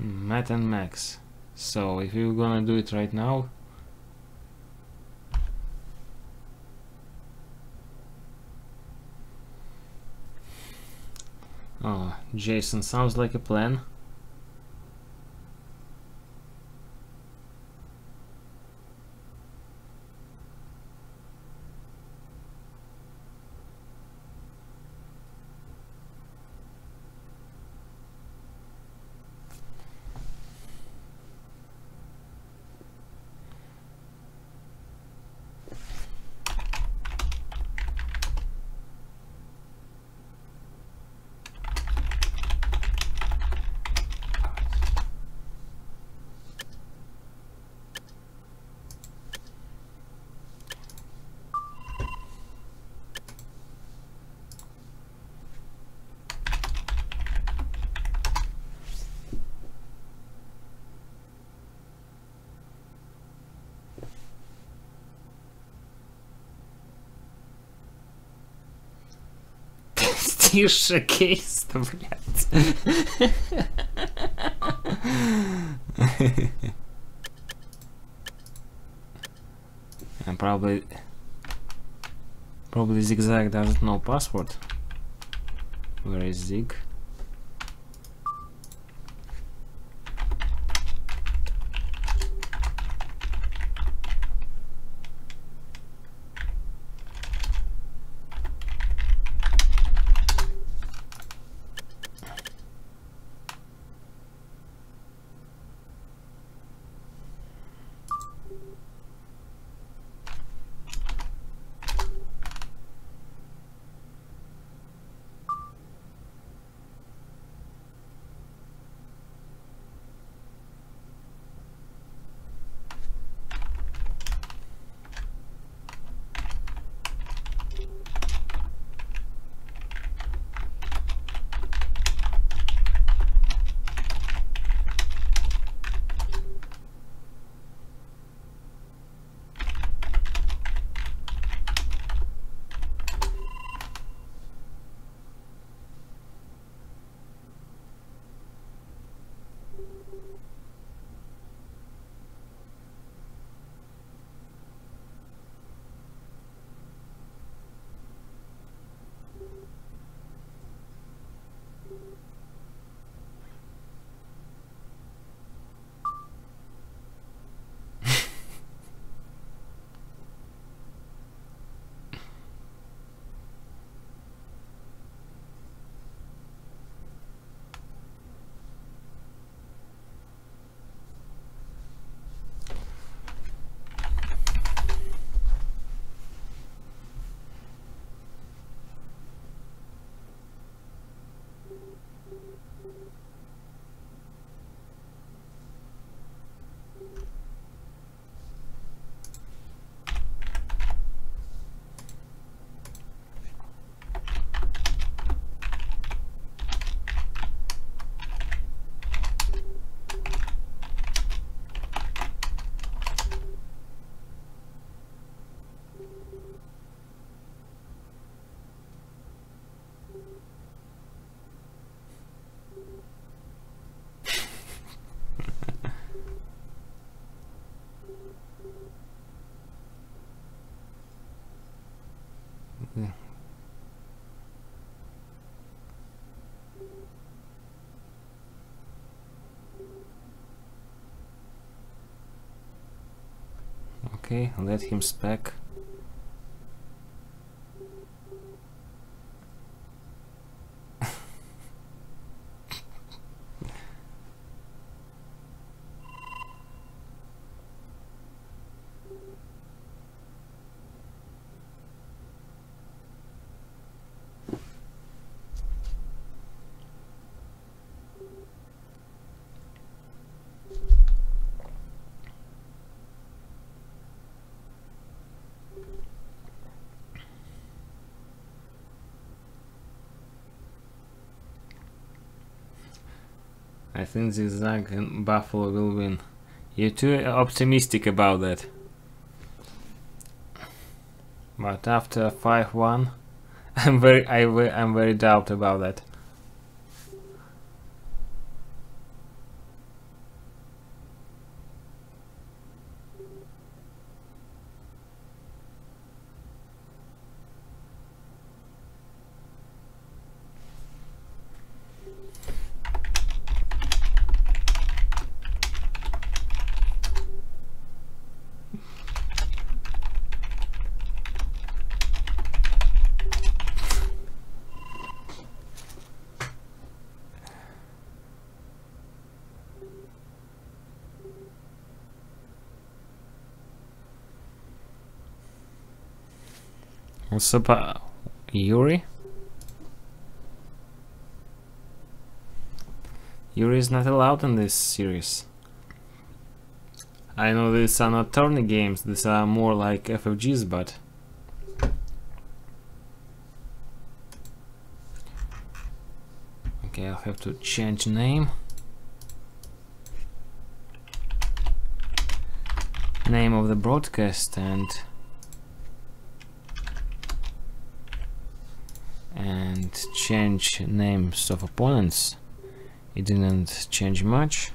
Matt and Max. So if you're gonna do it right now, oh, Jason, sounds like a plan. Тише, кейс, блядь. And probably Zigzag doesn't know password. Where is Zig? Okay, let him spec. I think Zigzag and Buffalo will win. You're too optimistic about that. But after 5-1, I'm very doubt about that. What's up, Yuri? Yuri is not allowed in this series. I know these are not tourney games, these are more like FFGs, but... Okay, I'll have to change name. Name of the broadcast and change names of opponents. It didn't change much.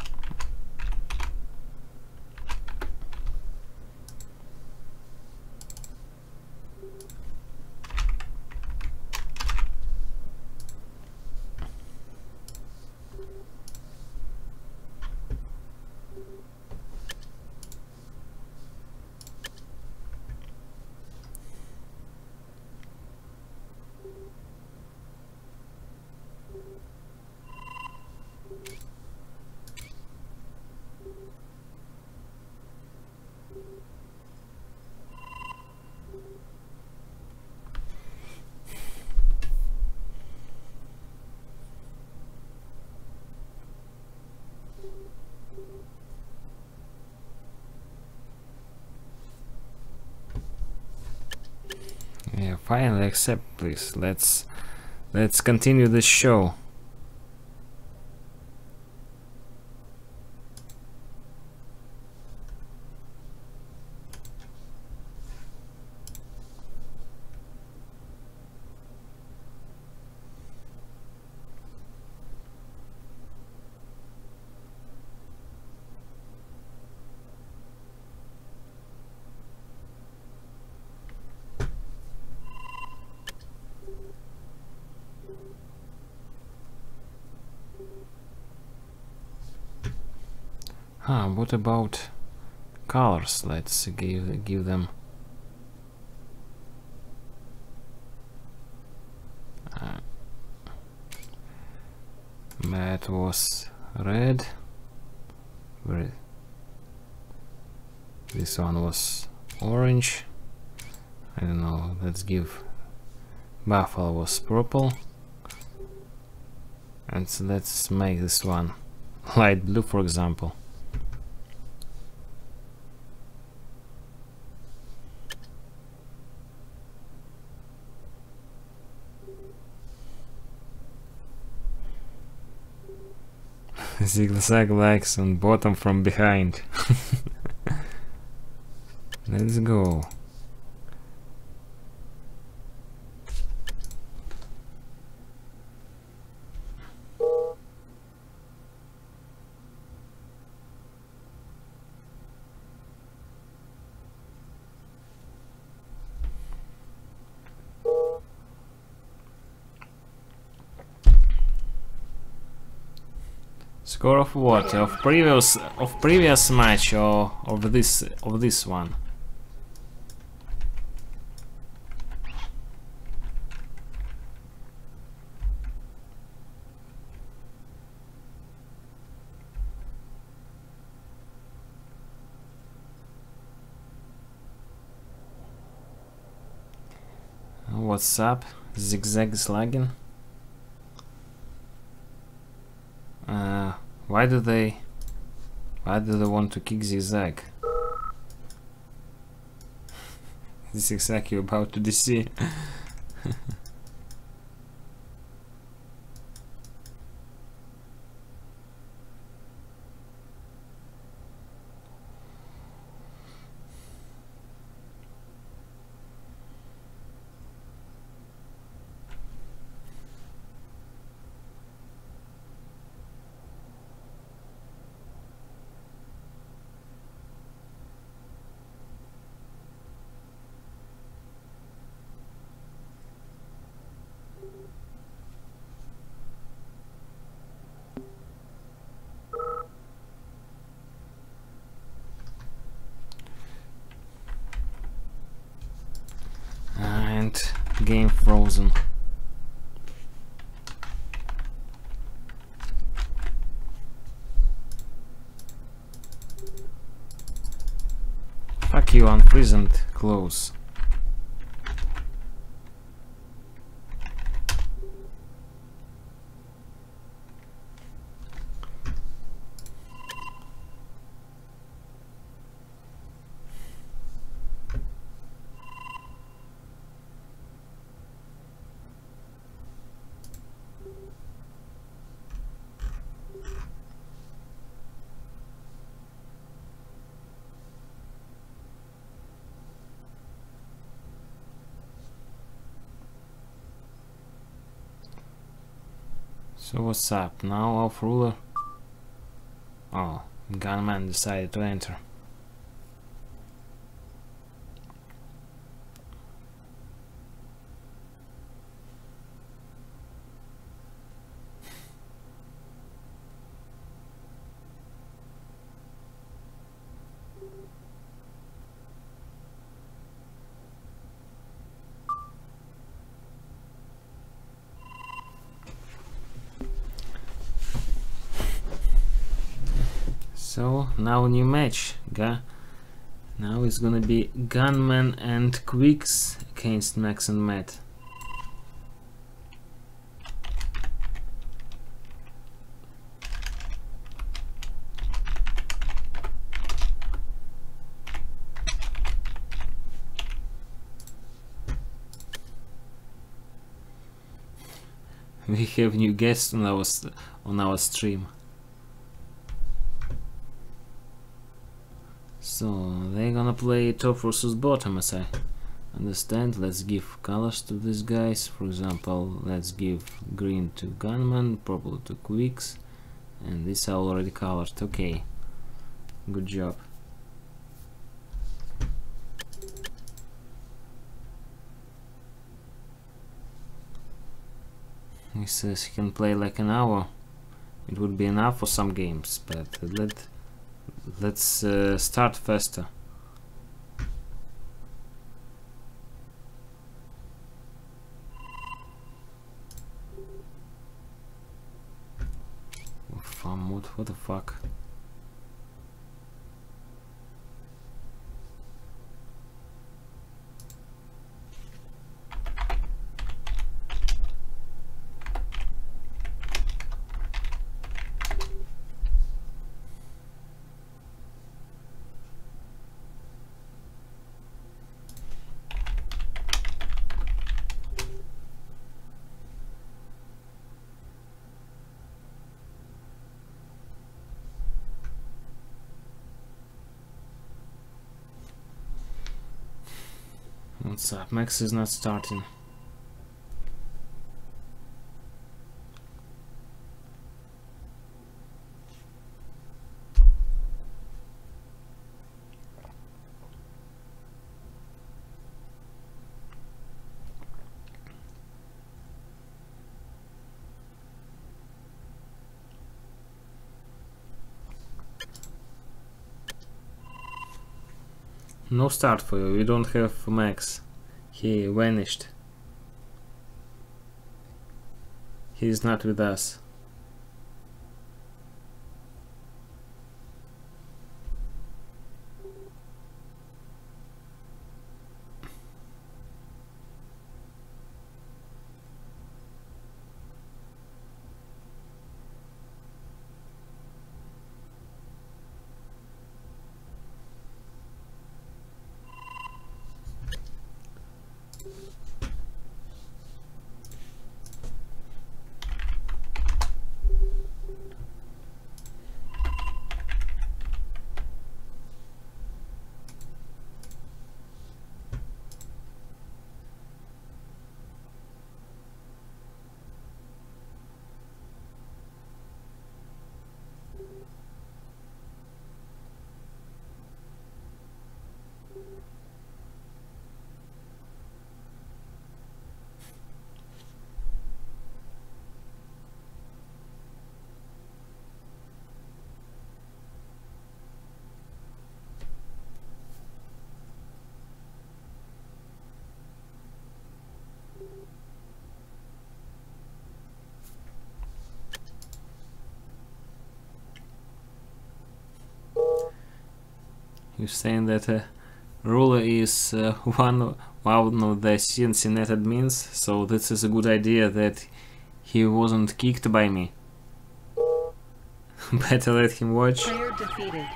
Yeah, finally accept, please. Let's continue the show. What about colors? Let's give them that was red. This one was orange. I don't know. Let's give Buffalo was purple, and so let's make this one light blue, for example. Zigzag likes on bottom from behind. Let's go. Score of what? Of previous match or of this one? What's up? Zigzag is lagging. Why do they want to kick Zigzag? Zigzag, you're about to DC. Game frozen. Fuck you, unprisoned close. So what's up now, off ruler? Oh, gunman decided to enter. So now new match. Now it's gonna be Gunman and Quicks against Max and Matt. We have new guests on our stream. So they're gonna play top versus bottom, as I understand. Let's give colors to these guys. For example, let's give green to Gunman, purple to Quicks, and these are already colored. Okay, good job. He says he can play like an hour. It would be enough for some games, but let's start faster. What the fuck? What's up? Max is not starting. No start for you. We don't have Max. He vanished. He is not with us. You're saying that ruler is one of the CNC net admins, so this is a good idea that he wasn't kicked by me. Better let him watch. Player defeated.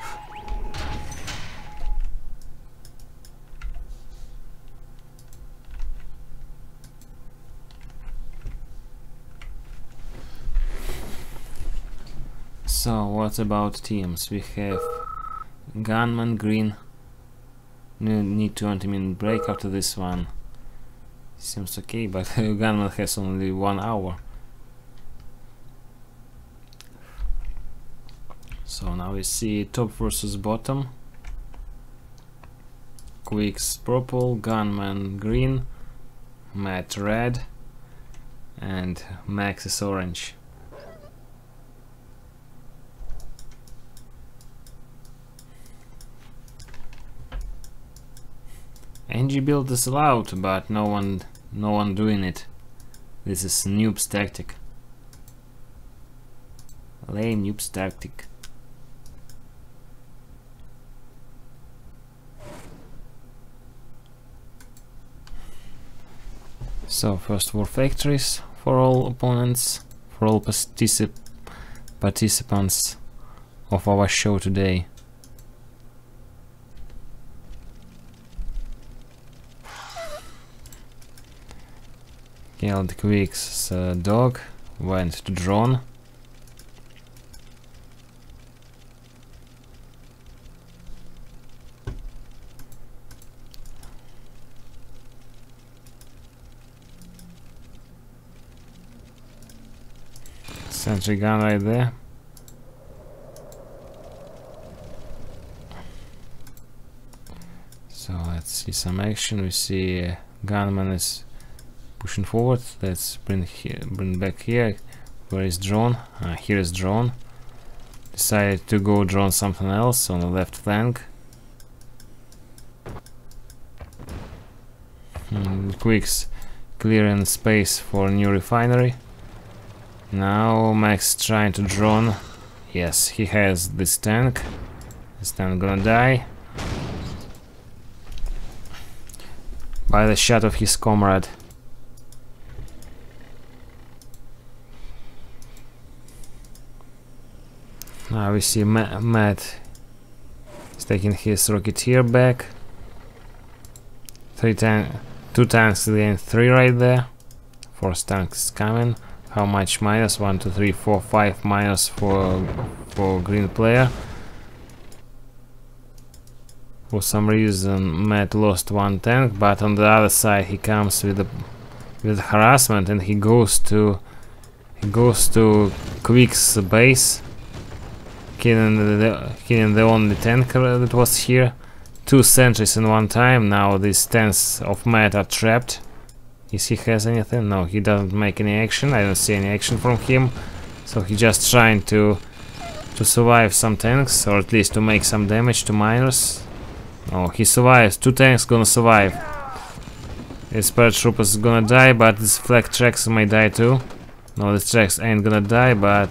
So what about teams? We have Gunman, Green. Need 20-minute break after this one. Seems okay, but Gunman has only 1 hour. So now we see top versus bottom. Quicks purple, Gunman green, Matt red, and Max is orange. NG build is allowed, but no one doing it. This is noob's tactic. Lame noob's tactic. So first war factories for all opponents, for all participants of our show today. Killed Quick's dog, went to drone. Sentry gun right there. So let's see some action. We see gunman is pushing forward. Let's bring back here. Where is drone? Here is drone. Decided to go drone something else on the left flank. Quicks clearing space for new refinery. Now Max trying to drone. Yes, he has this tank. This tank gonna die by the shot of his comrade. Now we see Matt is taking his rocketeer back. Two tanks against 3 right there. 4 tanks coming. How much minus? 1, 2, 3, 4, 5 minus for green player. For some reason Matt lost 1 tank, but on the other side he comes with harassment and he goes to Quick's base, killing the only tank that was here. 2 sentries in one time. Now these tanks of Matt are trapped. Is he has anything? No, he doesn't make any action. I don't see any action from him. So he just trying to survive some tanks, or at least to make some damage to miners. Oh, he survives. 2 tanks gonna survive. His paratrooper is gonna die, but this flag tracks may die too. No, this tracks ain't gonna die, but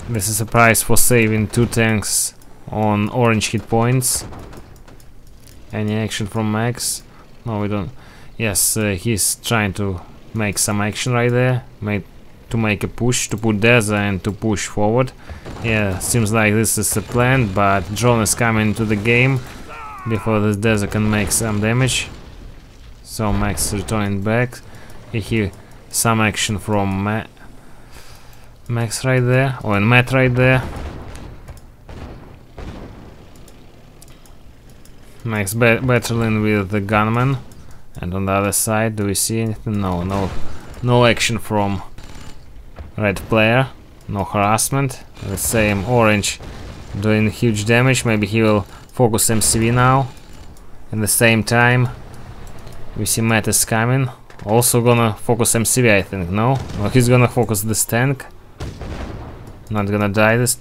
this is a price for saving 2 tanks on orange hit points. Any action from Max? No, we don't. Yes, he's trying to make some action right there, to make a push, to put Deza and to push forward. Yeah, seems like this is the plan, but drone is coming into the game before this Deza can make some damage. So Max is returning back. You hear some action from Max right there, or Matt right there. Max battling with the gunman. And on the other side, do we see anything? No action from red player. No harassment. The same orange doing huge damage. Maybe he will focus MCV now. At the same time, we see Matt is coming. Also gonna focus MCV, I think. No, he's gonna focus this tank. Not gonna die. This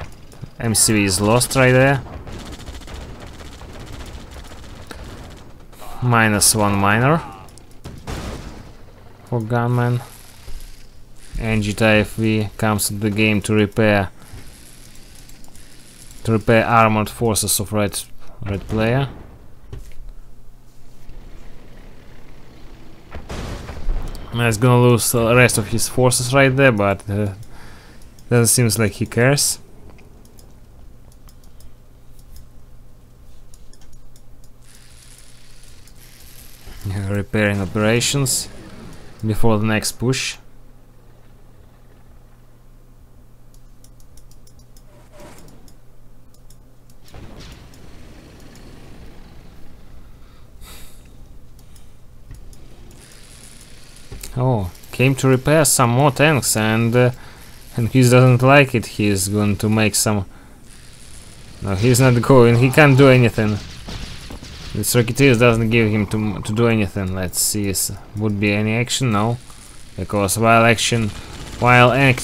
MCV is lost right there. -1 miner for gunman. NG-TIFV comes to the game to repair armored forces of red player. He's gonna lose the rest of his forces right there, but doesn't seem like he cares. Repairing operations before the next push. Oh, came to repair some more tanks, and he doesn't like it. He's going to make some No, he's not going. He can't do anything. This Rocketeer doesn't give him to do anything. Let's see. Would be any action? No. Because while acting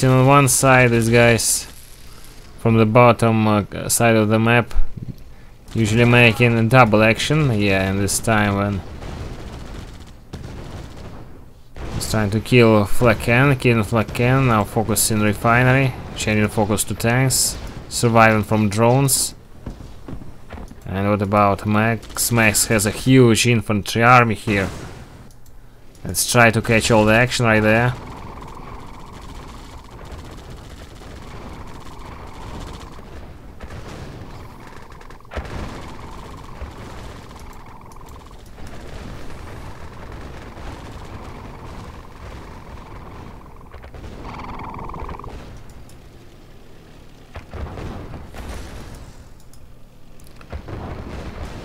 on one side, these guys from the bottom side of the map usually making a double action. Yeah, and this time when he's trying to kill killing Flaken, now focusing refinery, changing focus to tanks, surviving from drones. And what about Max? Max has a huge infantry army here. Let's try to catch all the action right there.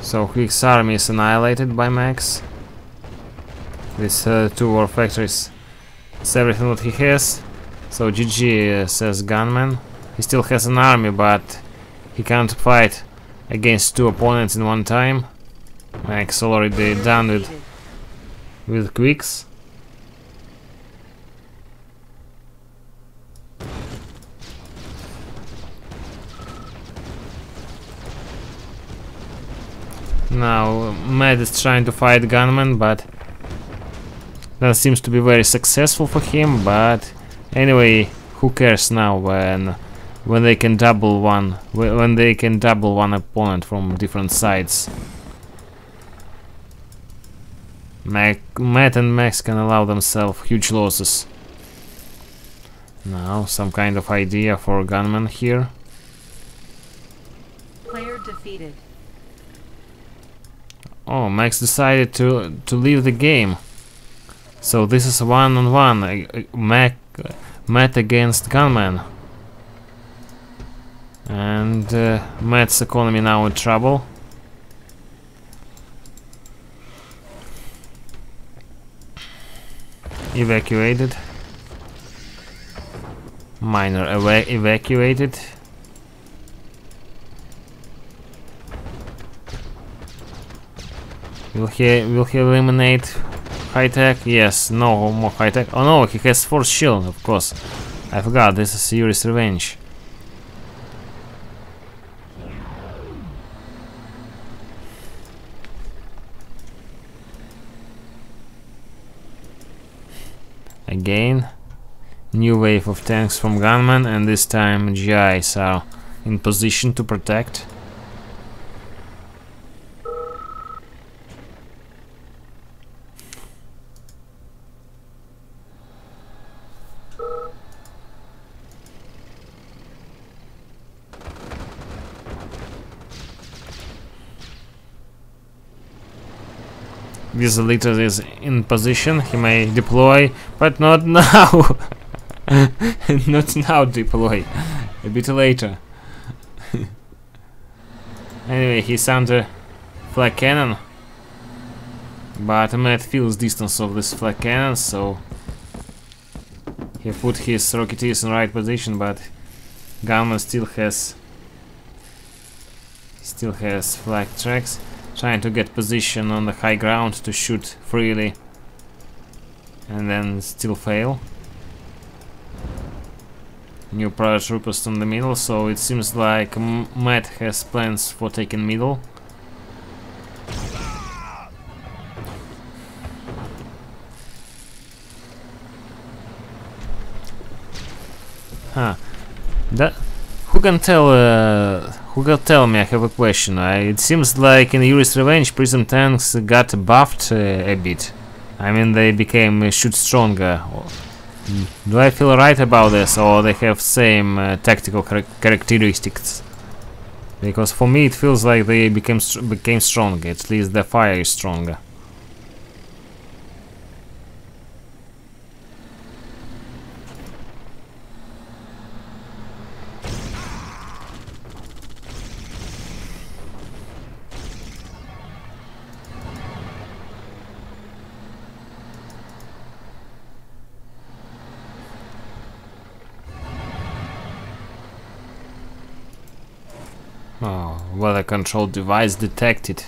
So Quick's army is annihilated by Max. These two war factories. It's everything what he has. So GG says Gunman. He still has an army, but he can't fight against two opponents in one time. Max already done with Quicks. Now Matt is trying to fight Gunman, but that seems to be very successful for him. But anyway, who cares now when they can double one opponent from different sides? Matt and Max can allow themselves huge losses. Now some kind of idea for Gunman here. Player defeated. Oh, Max decided to leave the game. So this is one-on-one, Matt against Gunman. And Matt's economy now in trouble. Evacuated. Miner evacuated. Will he eliminate high tech? Yes, no more high tech. Oh no, he has force shield, of course. I forgot, this is Yuri's revenge. Again, new wave of tanks from Gunman, and this time GIs are in position to protect. This leader is in position, he may deploy, but not now! Not now deploy, a bit later. Anyway, he's under flak cannon, but Matt feels distance of this flak cannon, so he put his Rocketeers in right position, but Gunman still has flak tracks. Trying to get position on the high ground to shoot freely and then still fail. New paratroopers in the middle, so it seems like Matt has plans for taking middle. Huh. Who can tell me? I have a question. It seems like in Yuri's Revenge, Prism tanks got buffed a bit. I mean, they became shoot stronger. Do I feel right about this, or they have same tactical characteristics? Because for me, it feels like they became stronger. At least the fire is stronger. Oh, weather control device detected.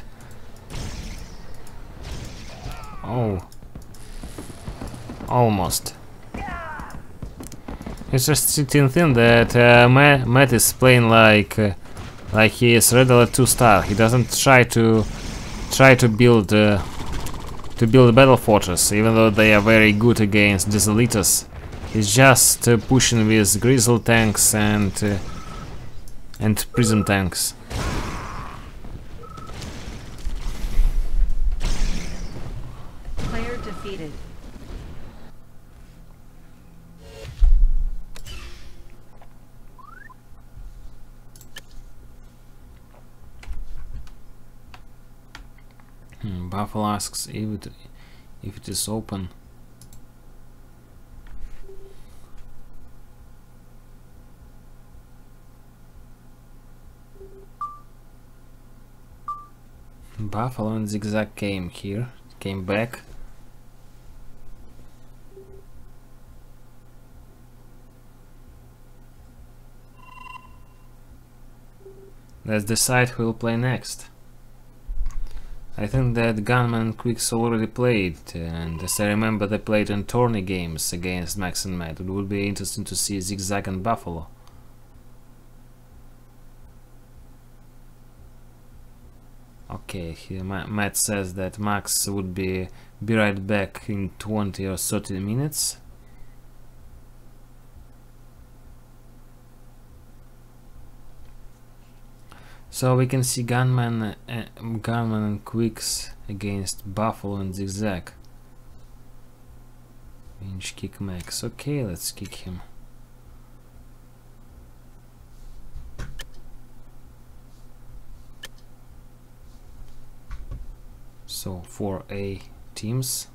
Oh, almost. Interesting thing that Matt is playing like he is Red Alert 2 star. He doesn't try to build a battle fortress, even though they are very good against Desolitas. He's just pushing with Grizzle tanks and Prism tanks. Player defeated. Buffalo asks if it is open. Buffalo and Zigzag came back. Let's decide who will play next. I think that Gunman and Quicks already played, and as I remember they played in tourney games against Max and Matt. It would be interesting to see Zigzag and Buffalo. Okay, here Matt says that Max would be right back in 20 or 30 minutes. So we can see Gunman and Quicks against Buffalo and Zigzag. Inch kick Max. Okay, let's kick him. So 4A teams.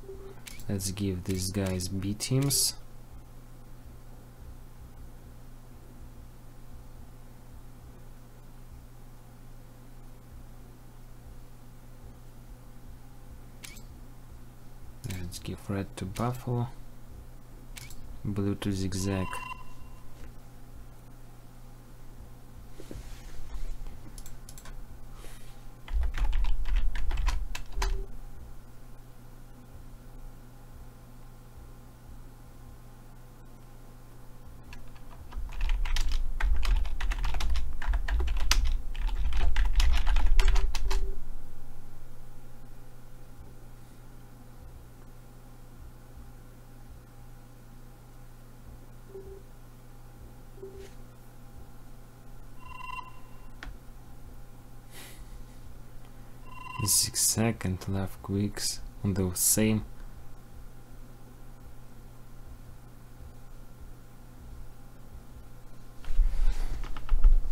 Let's give these guys B teams. Let's give red to Buffalo, blue to Zigzag. Zigzag and left Quicks on the same.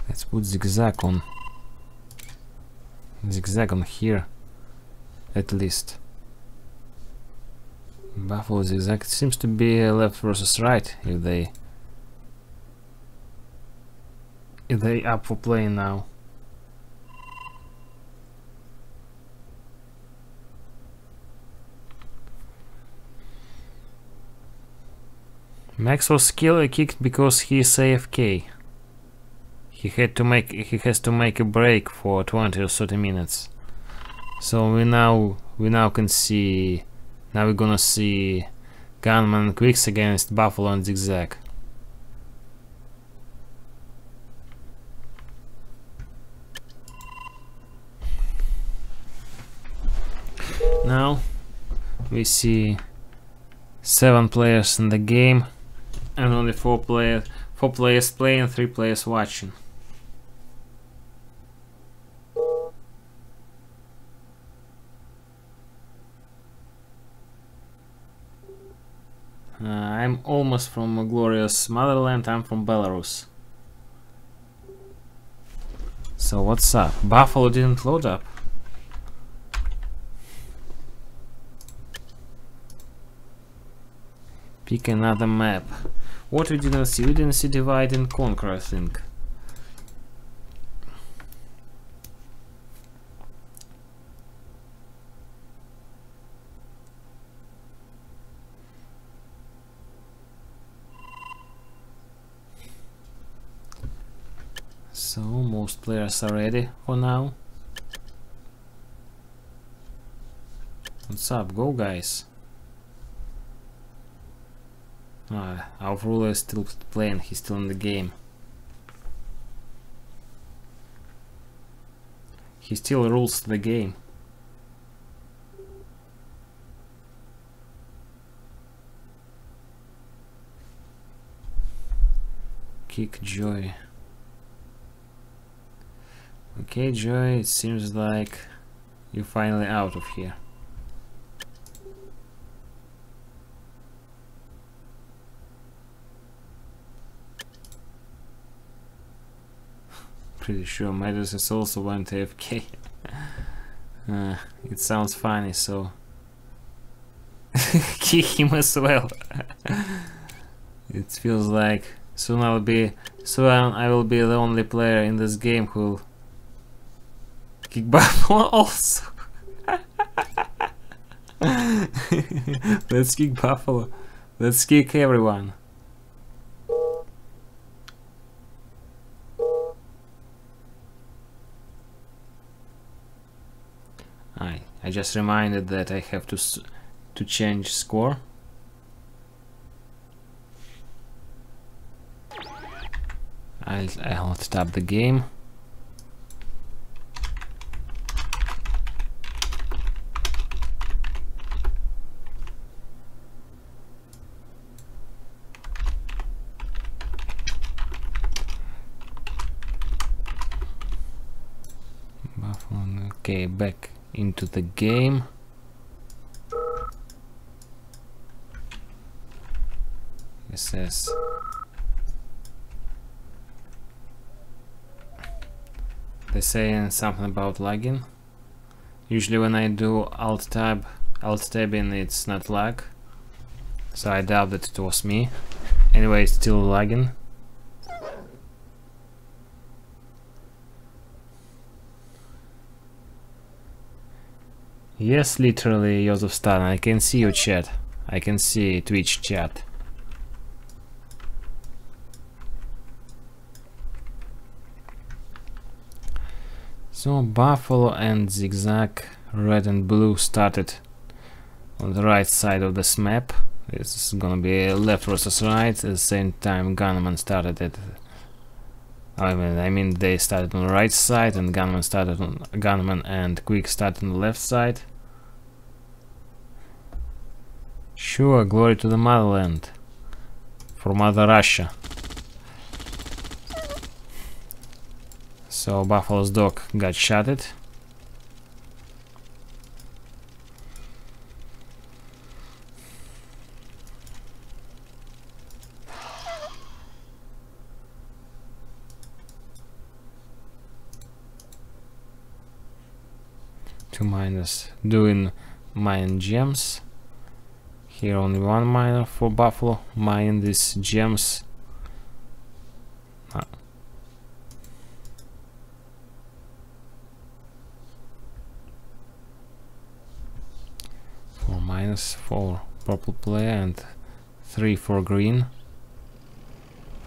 Let's put Zigzag on here at least. Buffalo Zigzag seems to be left versus right if they up for playing now. Max was kicked because he is AFK. He has to make a break for 20 or 30 minutes. So we now can see. Now we're gonna see Gunman and Quicks against Buffalo and Zigzag. Now we see 7 players in the game and only 4 players playing, 3 players watching. I'm almost from a glorious motherland. I'm from Belarus. So what's up? Buffalo didn't load up. Pick another map. What we didn't see? We didn't see Divide and Conquer, I think. So most players are ready for now. What's up? Go, guys. Our ruler is still playing. He's still in the game. He still rules the game. Kick Joy. Okay, Joy, it seems like you're finally out of here. Pretty sure Meadows is also went AFK. It sounds funny, so kick him as well. It feels like soon I will be the only player in this game who'll kick Buffalo also. Let's kick Buffalo. Let's kick everyone. I just reminded that I have to change score. I'll stop the game. Okay, back into the game. It says they're saying something about lagging. Usually when I do alt tabbing, it's not lag, so I doubt that it was me. Anyway, it's still lagging. Yes, literally, Joseph Stan, I can see your chat. I can see Twitch chat. So Buffalo and Zigzag, red and blue, started on the right side of this map. This is gonna be left versus right. At the same time, Gunman started at. I mean, they started on the right side, and Gunman and Quick started on the left side. Sure, glory to the motherland, for Mother Russia. So Buffalo's dog got shotted. Two miners doing mine gems. Here only one miner for Buffalo mining these gems. Four miners for purple player and 3 for green.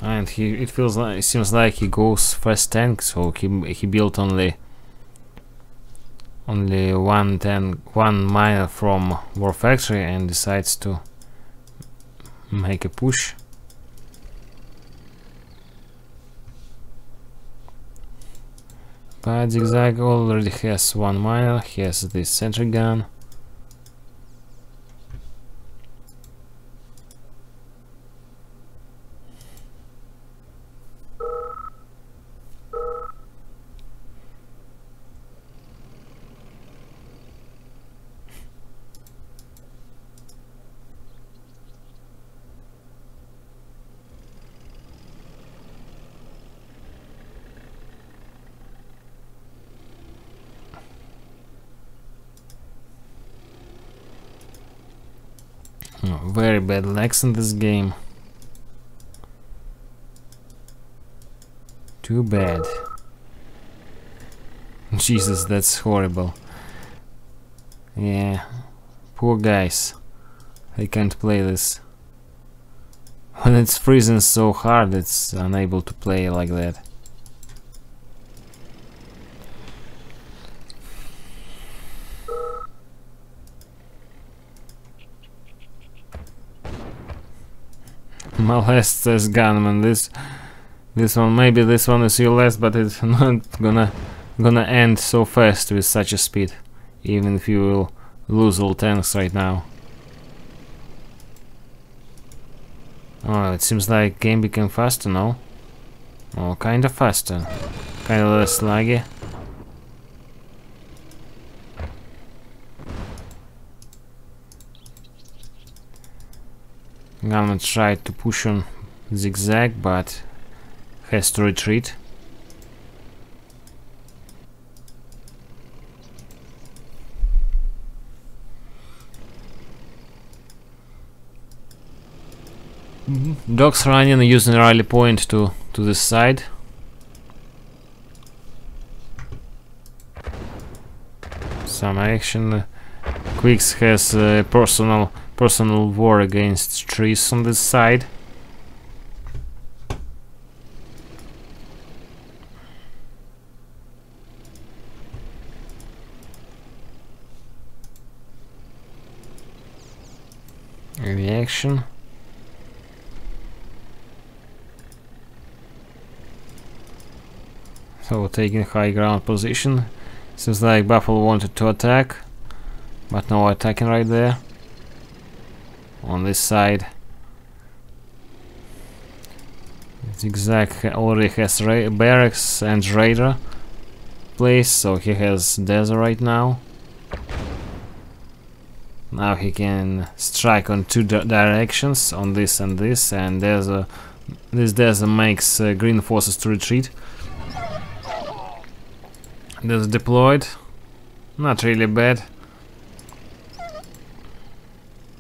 And it seems like he goes first tank, so he built only one miner from War Factory and decides to make a push. But Zigzag already has one miner. He has this sentry gun. Very bad lags in this game. Too bad. Jesus, that's horrible. Yeah, poor guys. They can't play this. When it's freezing so hard, it's unable to play like that. Molest as gunman. This one, maybe this one is your last, but it's not gonna end so fast with such a speed. Even if you will lose all tanks right now. Oh, it seems like game became faster, no? Oh, kinda faster. Kinda less laggy. Gunman tried to push on zigzag, but has to retreat. Dogs running using rally point to the side. Some action. Quicks has personal war against trees on this side. Reaction. So taking high ground position. Seems like Buffalo wanted to attack, but no attacking right there. On this side, Zigzag already has barracks and raider place, so he has desert right now. Now he can strike on two directions, on this and this, and this desert makes green forces to retreat. Desert deployed, not really bad.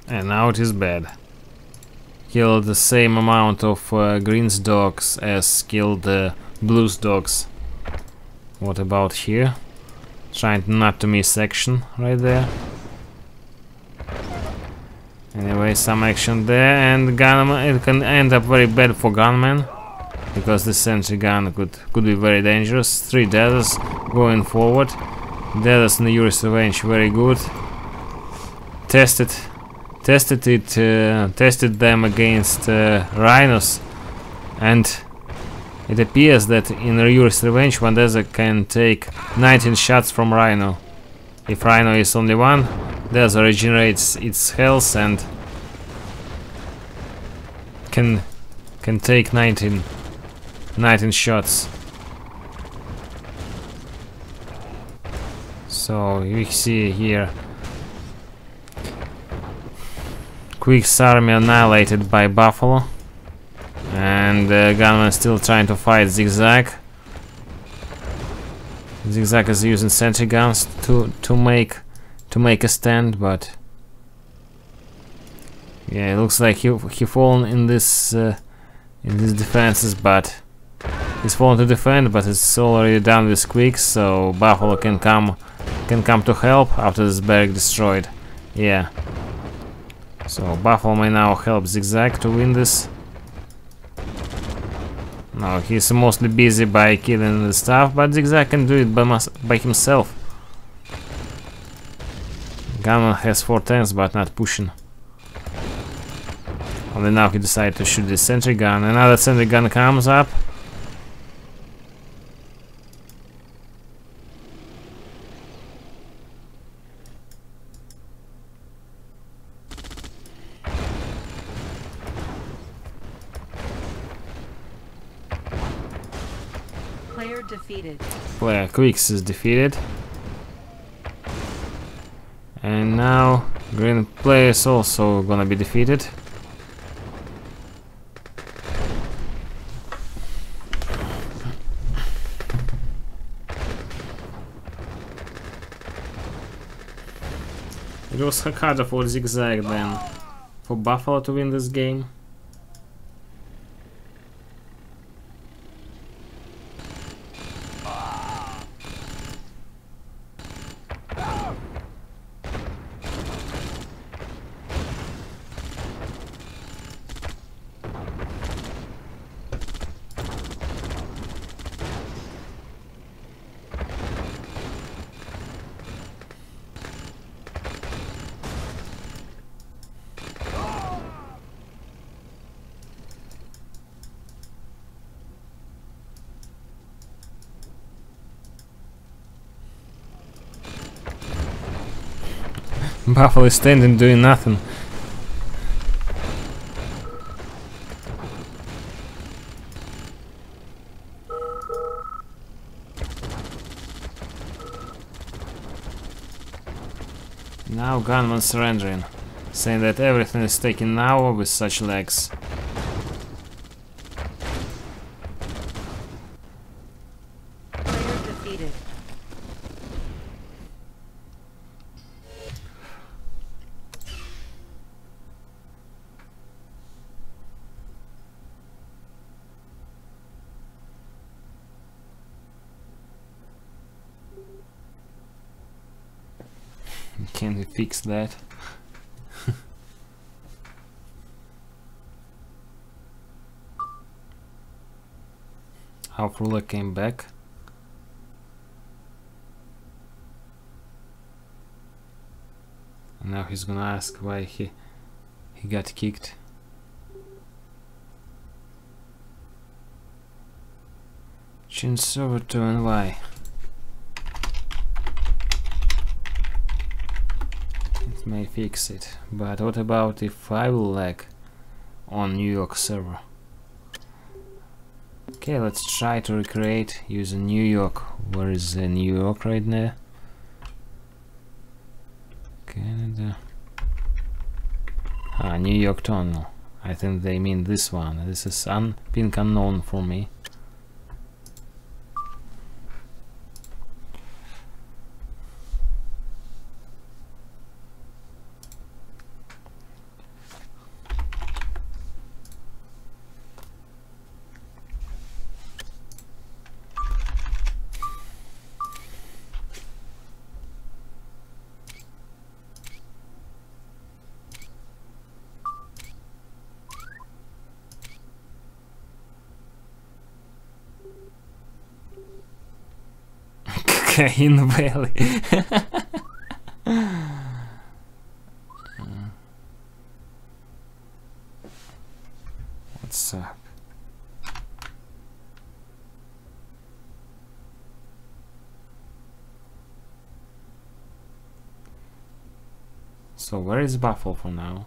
And now it is bad. Killed the same amount of green's dogs as killed the blue's dogs. What about here? Trying not to miss action right there. Anyway, some action there, and gunman, it can end up very bad for gunman, because this sentry gun could be very dangerous. 3 deaths going forward. Deaths in the Yuri's Revenge, very good. Tested them against rhinos, and it appears that in Yuri's Revenge one desert can take 19 shots from rhino. If rhino is only one, desert regenerates its health and can take 19 shots. So we see here Quick's army annihilated by Buffalo, and gunman still trying to fight Zigzag. Zigzag is using sentry guns to make a stand, but yeah, it looks like he fallen in these defenses, but he's fallen to defend, but it's already done with Quick, so Buffalo can come to help after this barrack destroyed. Yeah. So Buffalo may now help Zigzag to win this. No, he's mostly busy by killing the stuff, but Zigzag can do it by himself. Gunman has 4 tanks, but not pushing. Only now he decided to shoot the sentry gun. Another sentry gun comes up. Player defeated. Player Quicks is defeated. And now green player is also gonna be defeated. It was harder for Zigzag than for Buffalo to win this game. Buffalo is standing doing nothing. Now gunman surrendering, saying that everything is taken now with such legs. Player defeated. Can we fix that? Our ruler came back. And now he's gonna ask why he got kicked. Change over to NY. It may fix it, but what about if I will lag on New York server? Okay, let's try to recreate using New York. Where is New York right now? Canada. Ah, New York tunnel. I think they mean this one. This is pink unknown for me. In the valley. What's up? So where is Buffalo for now?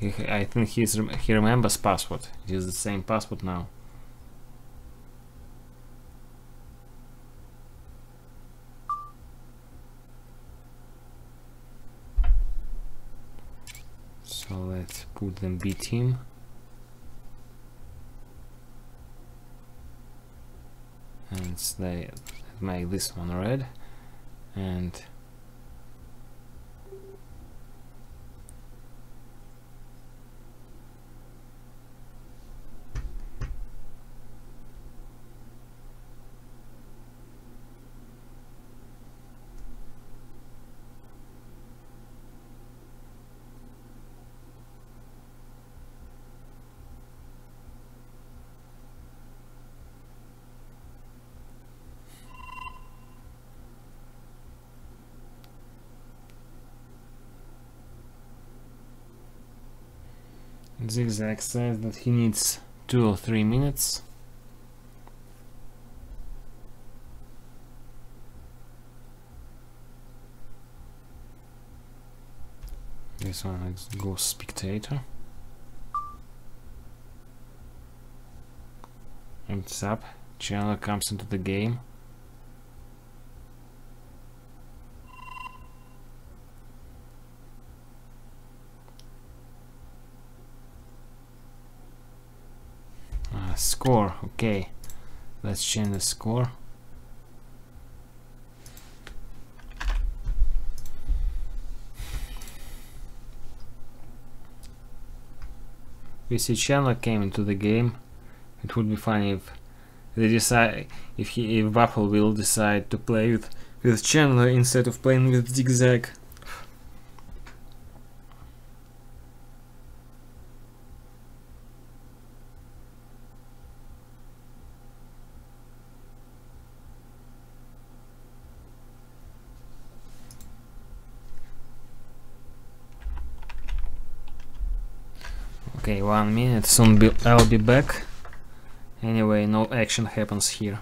I think he remembers password. It is the same password now. So let's put them B team. And they make this one red. And Zigzag says that he needs 2 or 3 minutes. This one goes spectator. What's up? Chandler comes into the game. Score, okay. Let's change the score. We see Chandler came into the game. It would be funny if they decide if Buffalo will decide to play with Chandler instead of playing with Zigzag. Okay, 1 minute, soon I'll be back. Anyway, no action happens here.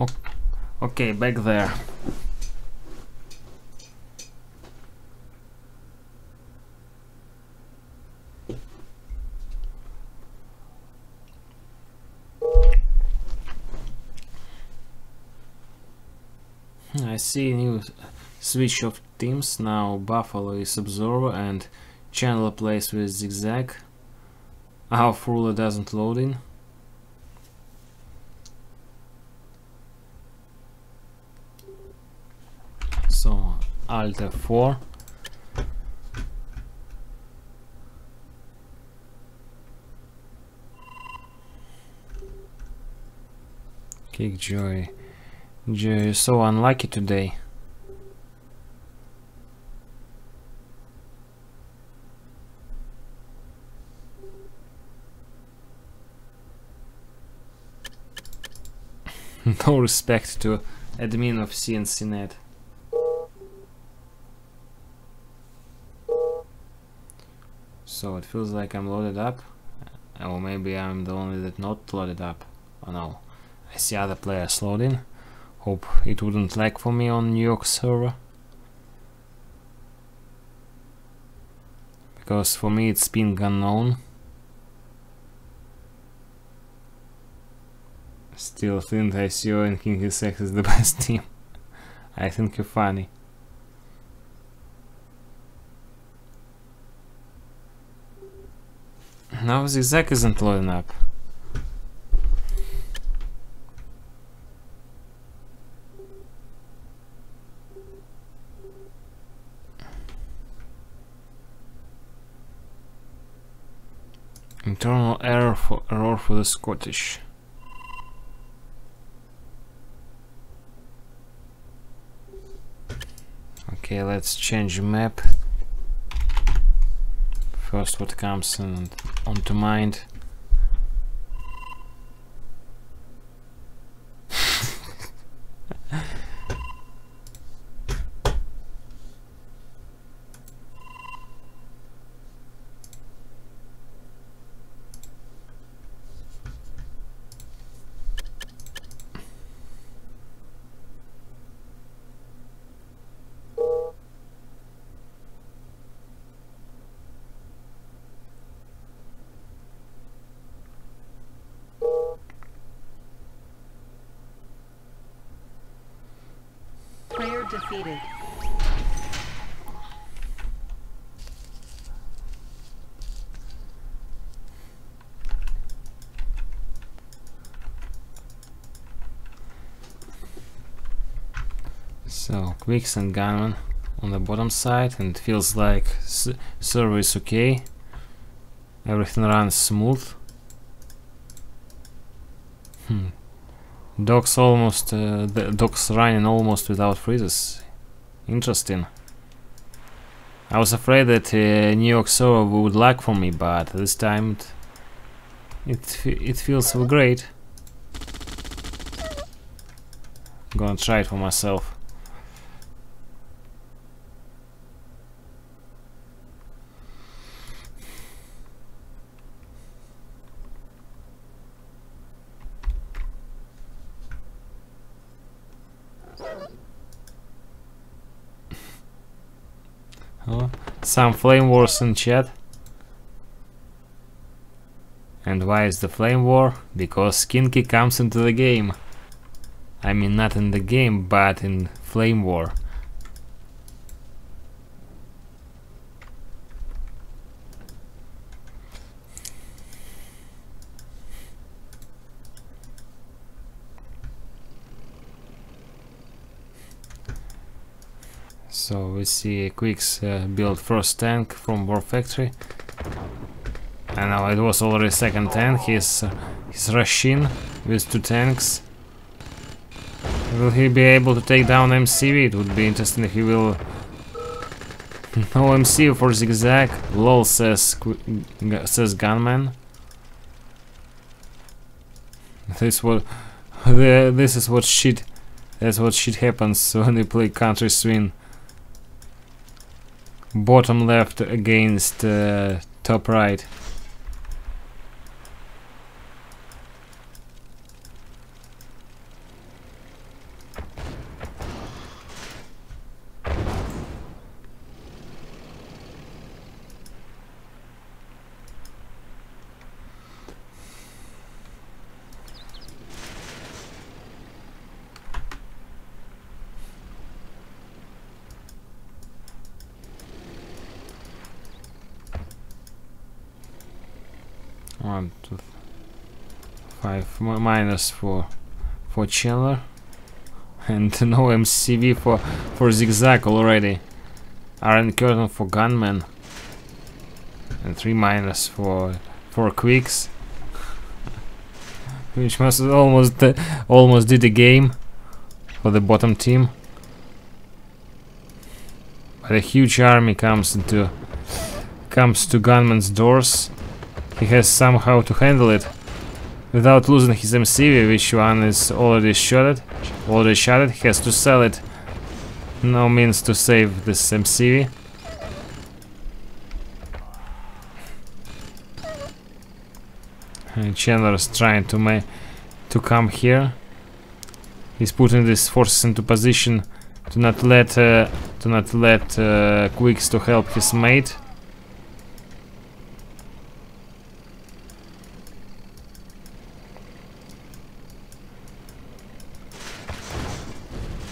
Oh, okay, back there. I see a new switch of teams. Now Buffalo is observer and Chandler plays with zigzag. Our Fuller doesn't load in. So Alt F4. Kick Joey. Joey is so unlucky today. No respect to admin of CNCnet. So it feels like I'm loaded up, or maybe I'm the only that not loaded up. Oh no, I see other players loading. Hope it wouldn't lag for me on New York server, because for me it's ping unknown. Still think ICO and King X is the best team. I think you're funny. Now Zigzag isn't loading up. Internal error for the Scottish. Okay, let's change map. First what comes onto mind. Player defeated. So Quicks and Gunman on the bottom side, and it feels like server is okay. Everything runs smooth. Docs almost the docs running almost without freezes. Interesting. I was afraid that New York server would lag for me, but this time it feels so great. I'm gonna try it for myself. Oh, some flame wars in chat. And why is the flame war? Because Kinky comes into the game. I mean, not in the game, but in flame war. So we see Quicks build first tank from War Factory. And now it was already second tank. He's rushing with 2 tanks. Will he be able to take down MCV? It would be interesting if he will. No MC for Zigzag. Lol, says Gunman. This is what shit. That's what shit happens when you play Country Swing. Bottom left against top right. 1, 2, 5 minus for Chandler, and no MCV for Zigzag already. Iron Curtain for Gunman, and 3 minus for Quicks, which must almost did the game for the bottom team. But a huge army comes to Gunman's doors. He has somehow to handle it without losing his MCV, which one is already shot. He has to sell it. No means to save this MCV. And Chandler is trying to come here. He's putting these forces into position to not let Quicks to help his mate.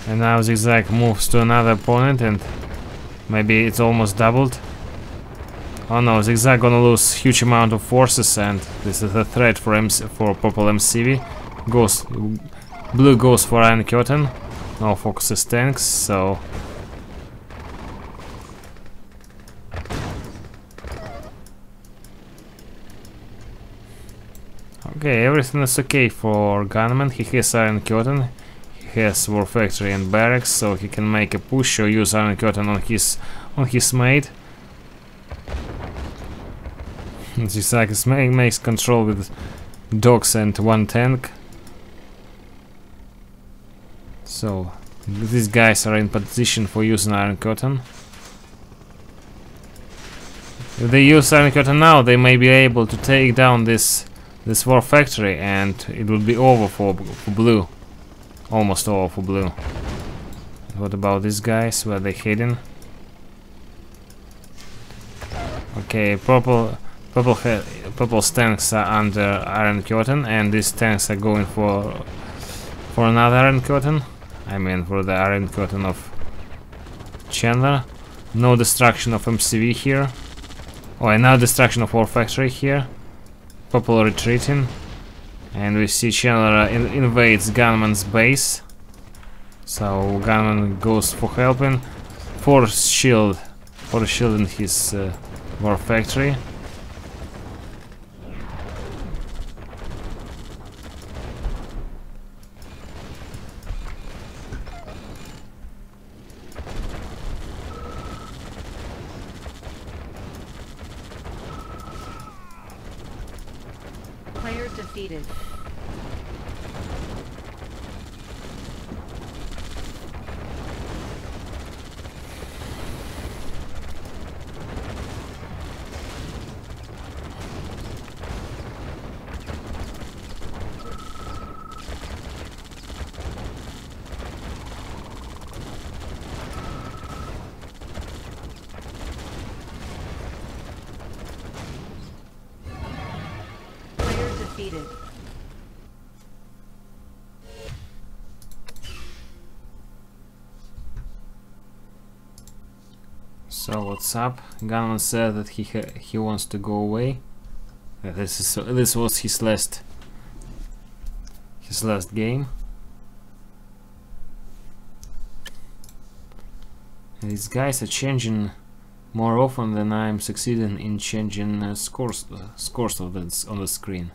And now Zigzag moves to another opponent, and maybe it's almost doubled. Oh no, Zigzag gonna lose huge amount of forces, and this is a threat for purple MCV. Blue goes for Iron Curtain. No focuses tanks, so okay, everything is okay for Gunman. He has Iron Curtain. He has War Factory and Barracks, so he can make a push or use Iron Curtain on his mate. Zigzag makes control with dogs and 1 tank. So these guys are in position for using Iron Curtain. If they use Iron Curtain now, they may be able to take down this War Factory, and it will be over for blue. Almost over for blue. What about these guys? Where are they heading? Okay, purple's tanks are under Iron Curtain, and these tanks are going for another Iron Curtain. I mean, for the Iron Curtain of Chandler. No destruction of MCV here. Oh, and now destruction of War Factory here. Purple retreating. And we see Chandler invades Gunman's base. So Gunman goes for helping. For shielding his War Factory. Player defeated. Defeated. So what's up? Gunman said that he wants to go away. This was his last game. And these guys are changing more often than I'm succeeding in changing scores on the screen.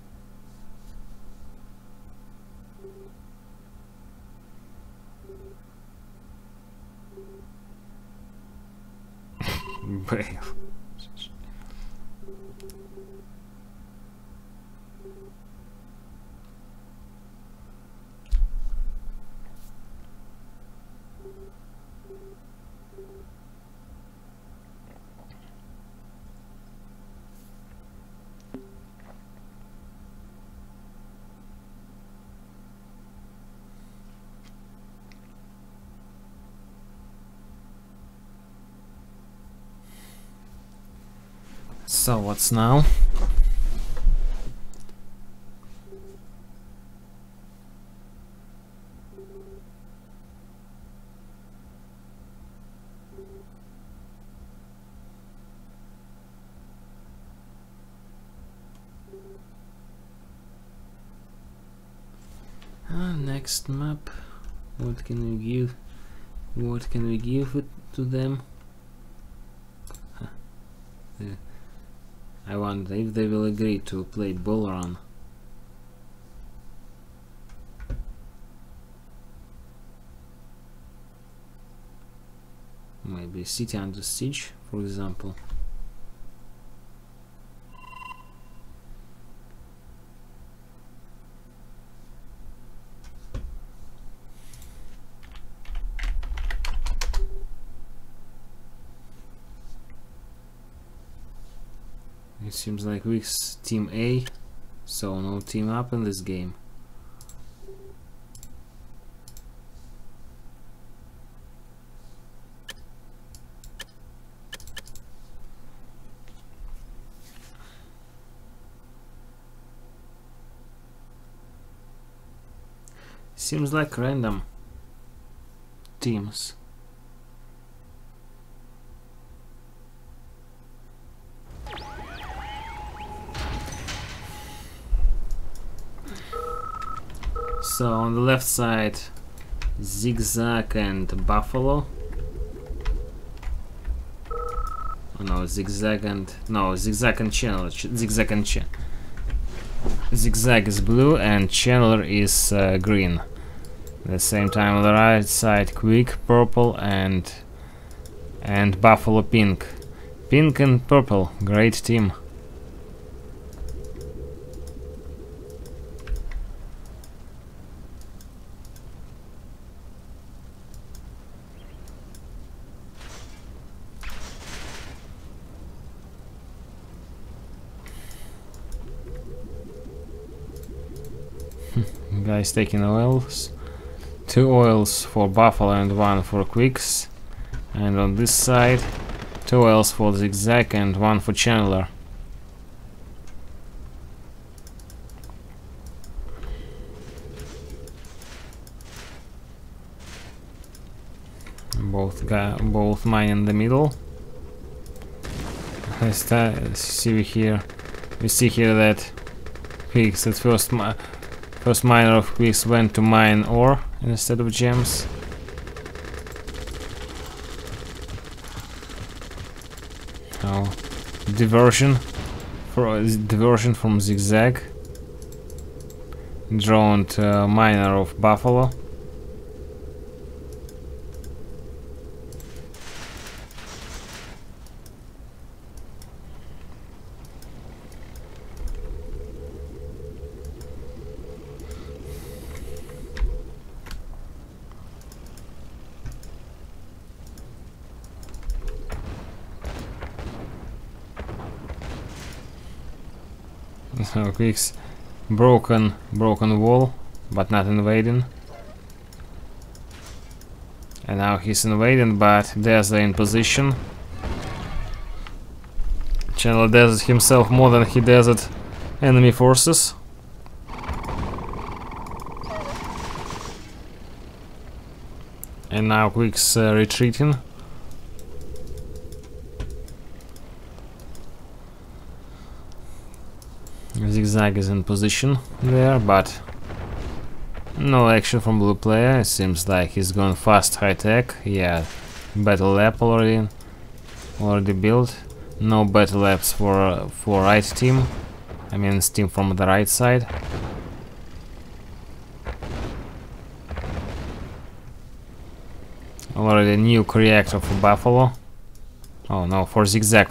Brave. So what's now? Next map. What can we give? What can we give it to them? I wonder if they will agree to play Bull Run. Maybe City Under Siege, for example. It seems like Week's Team A, so no team up in this game. Seems like random teams. So on the left side, Zigzag and Buffalo. Oh no, Zigzag and Chandler. Zigzag and Zigzag is blue and Chandler is green. At the same time on the right side, Quick purple and Buffalo pink. Pink and purple, great team. Guys taking oils. 2 oils for Buffalo and 1 for Quicks. And on this side, 2 oils for Zigzag and 1 for Chandler. Both mine in the middle. We see here that Quicks at first miner of Quicks went to mine ore instead of gems. Oh, diversion from Zigzag. Drawn to miner of Buffalo. So Quicks broken wall, but not invading. And now he's invading, but Dazzler in position. Chandler dazzles himself more than he dazzled enemy forces. And now Quicks retreating. Zigzag is in position there, but no action from blue player. It seems like he's going fast, high tech. Yeah, battle lab already built. No battle labs for right team. I mean team from the right side. Already nuke reactor for Buffalo. Oh no, for Zigzag.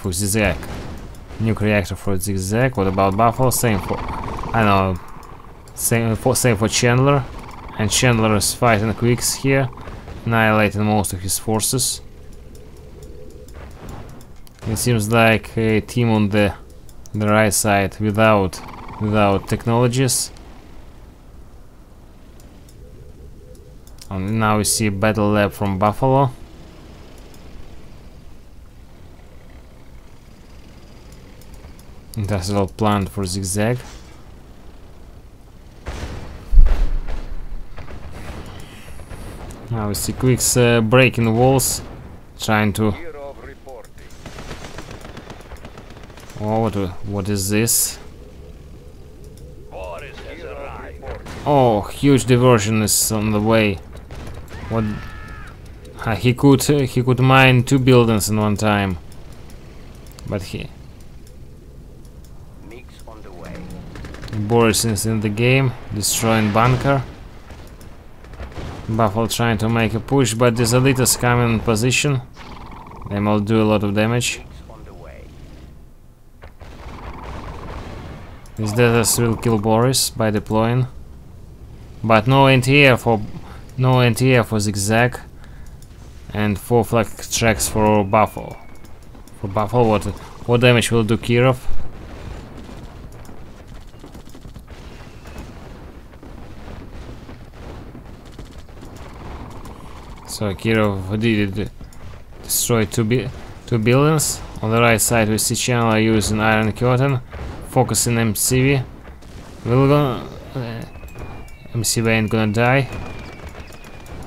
Nuke reactor for Zigzag. What about Buffalo? Same for Chandler. And Chandler is fighting Quicks here, annihilating most of his forces. It seems like a team on the right side without technologies. And now we see battle lab from Buffalo. Industrial plant for Zigzag. Now we see Quicks breaking walls, trying to. Oh, what is this? Oh, huge diversion is on the way. What? He could mine 2 buildings in one time, but Boris is in the game, destroying bunker. Buffalo trying to make a push, but these elites coming in position. They will do a lot of damage. These deserts will kill Boris by deploying, but no anti-air for Zigzag, and 4 flag tracks for Buffalo. For Buffalo, what damage will do Kirov? So Kirov did destroy 2 buildings. On the right side we see Channel using Iron Curtain, focusing MCV. MCV ain't gonna die.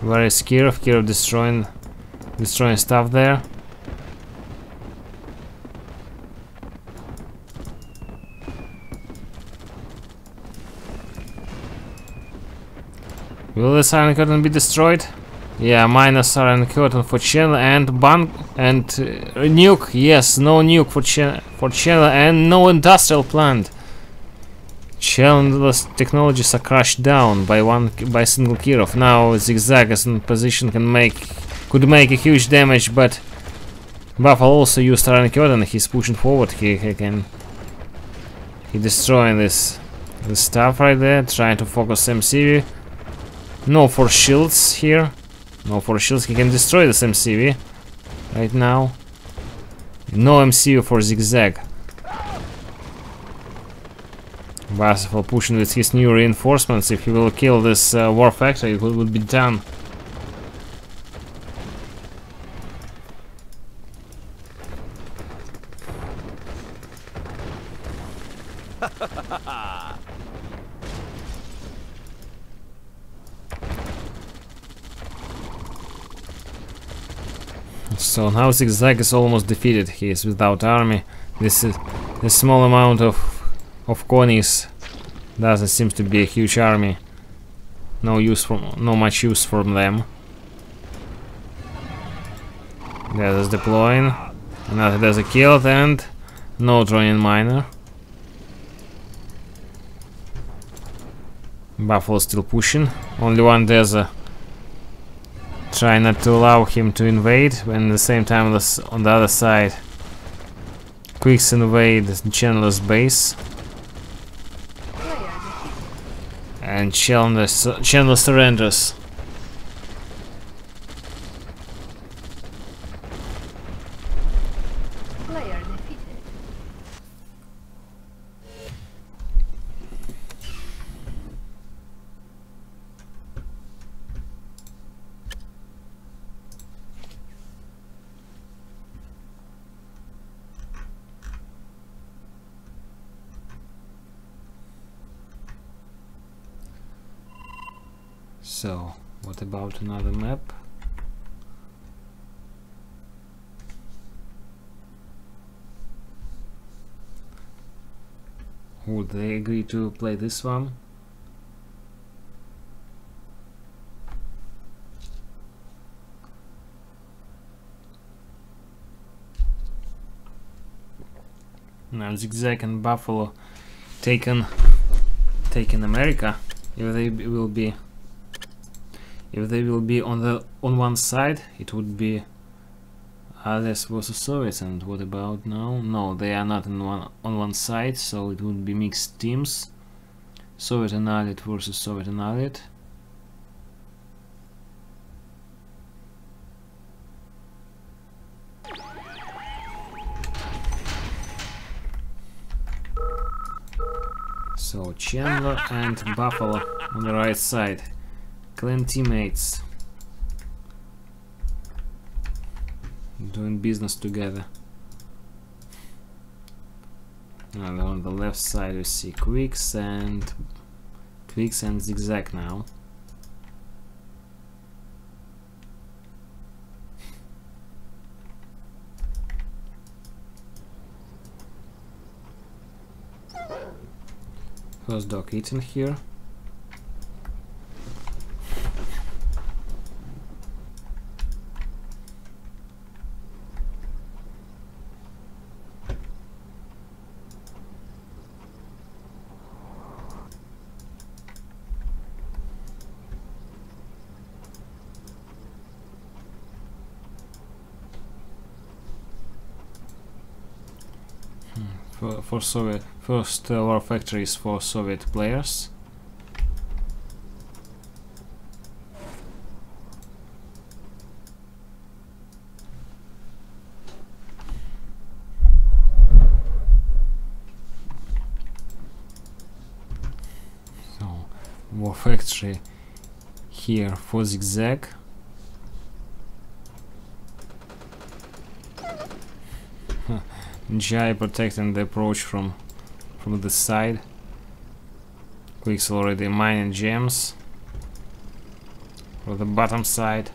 Where is Kirov? Kirov destroying stuff there. Will this Iron Curtain be destroyed? Yeah, minus Iron Curtain for Channel and nuke. Yes, no nuke for Channel and no industrial plant. Channel's technologies are crushed down by single Kirov. Now Zigzag is in position could make a huge damage, but Buffalo also used Iron Curtain. He's pushing forward. He destroying this stuff right there, trying to focus MCV. No for shields here. No for shields. He can destroy this MCV right now. No MCV for Zigzag. Buffalo pushing with his new reinforcements. If he will kill this war factory, it would be done. So now Zigzag is almost defeated. He is without army. This small amount of conies doesn't seem to be a huge army. No much use from them. There's deploying. Another desert killed and no drawing miner. Buffalo still pushing. Only one desert. Try not to allow him to invade, and at the same time on the other side Quicks invade Chandler's base, and Chandler surrenders. So, what about another map? Would they agree to play this one? Now Zigzag and Buffalo taken America. If they will be on one side, it would be Allies versus Soviets. And what about now? No, they are not on one side, so it would be mixed teams. Soviet and Allied versus Soviet and Allied. So Chandler and Buffalo on the right side. Clan teammates doing business together. And on the left side we see Quicks and Zigzag now. First dog eating here. for Soviet. First war factory is for Soviet players. So, war factory here for zigzag. GI protecting the approach from the side. Quick's already mining gems for the bottom side.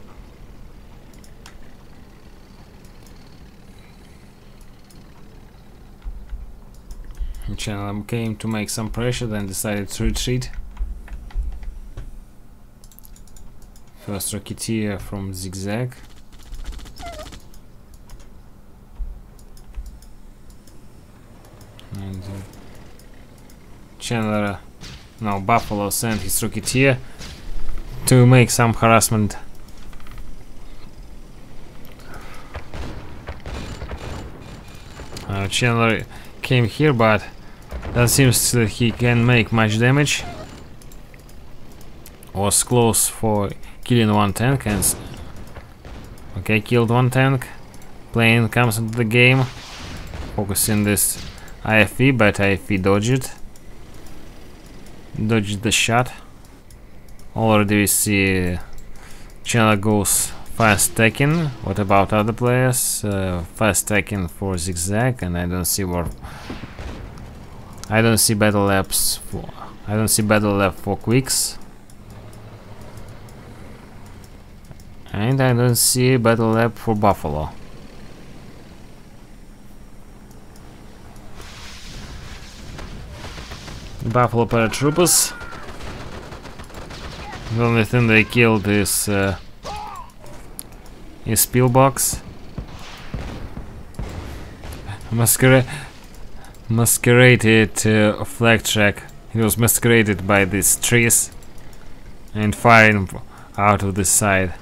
Channel came to make some pressure, then decided to retreat. First Rocketeer from zigzag. And Chandler, no, Buffalo sent his Rocketeer to make some harassment. Chandler came here, but that seems that he can make much damage. Was close for killing one tank, and okay, killed one tank. Plane comes into the game, focusing this IFV, but IFV dodged the shot. Already we see Chandler goes fast stacking. What about other players? Fast stacking for zigzag, and I don't see battle labs for. I don't see battle lab for quicks, and I don't see battle lab for Buffalo. Buffalo paratroopers. The only thing they killed is pillbox. Masqueraded flag track. He was masqueraded by these trees and firing out of the side.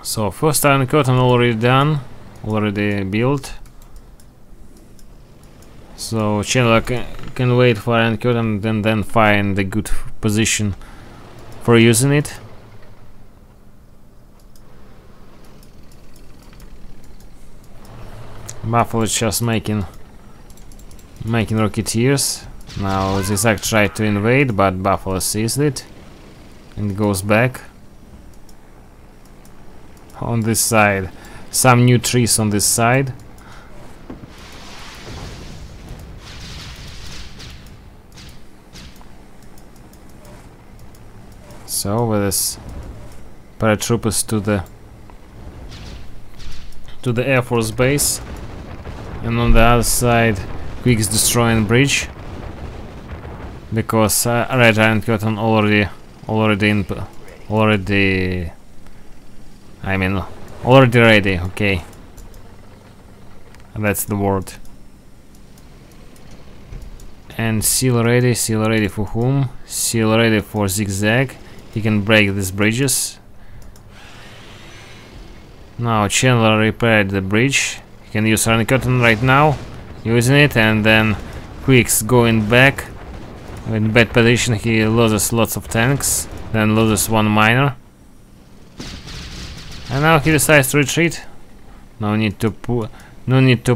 So first Iron Curtain already done, already built. So Chandler can wait for Iron Curtain and then find the good position for using it. Buffalo is just making Rocketeers. Now Zigzag tried to invade, but Buffalo sees it and goes back. On this side, some new trees on this side. So with this paratroopers to the Air Force base, and on the other side Quick is destroying bridge because Red Iron Curtain already ready. Okay, that's the word. And seal ready for whom? Seal ready for Zigzag. He can break these bridges. Now Chandler repaired the bridge. He can use Iron Curtain right now, using it, and then Quick's going back. In bad position, he loses lots of tanks, then loses one miner. And now he decides to retreat. No need to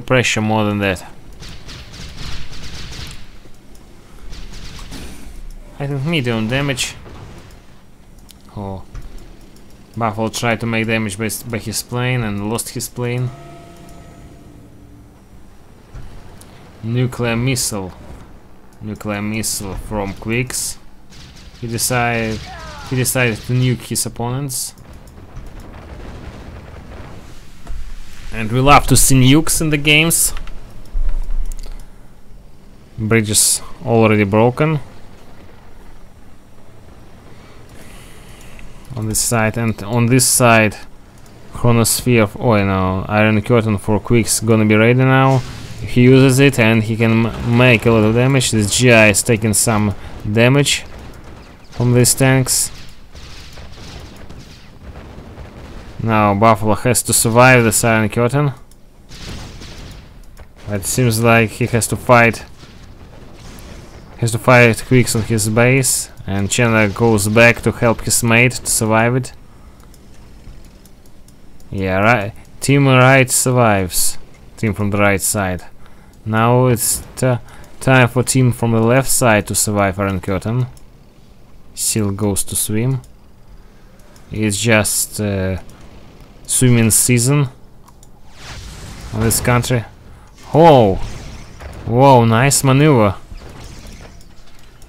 pressure more than that. I think medium damage. Oh, Buffalo tried to make damage by his plane and lost his plane. Nuclear missile from Quicks. He decided to nuke his opponents. And we love to see nukes in the games. Bridges already broken on this side, and on this side Chronosphere. Oh no, Iron Curtain for Quicks gonna be ready now. He uses it and he can make a lot of damage. This GI is taking some damage from these tanks. Now Buffalo has to survive this Iron Curtain. It seems like he has to fight. Quicks on his base, and Chandler goes back to help his mate to survive it. Yeah, right. Team right survives. Team from the right side. Now it's time for team from the left side to survive Iron Curtain. Seal goes to swim. It's just swimming season on this country. Oh! Whoa, nice maneuver.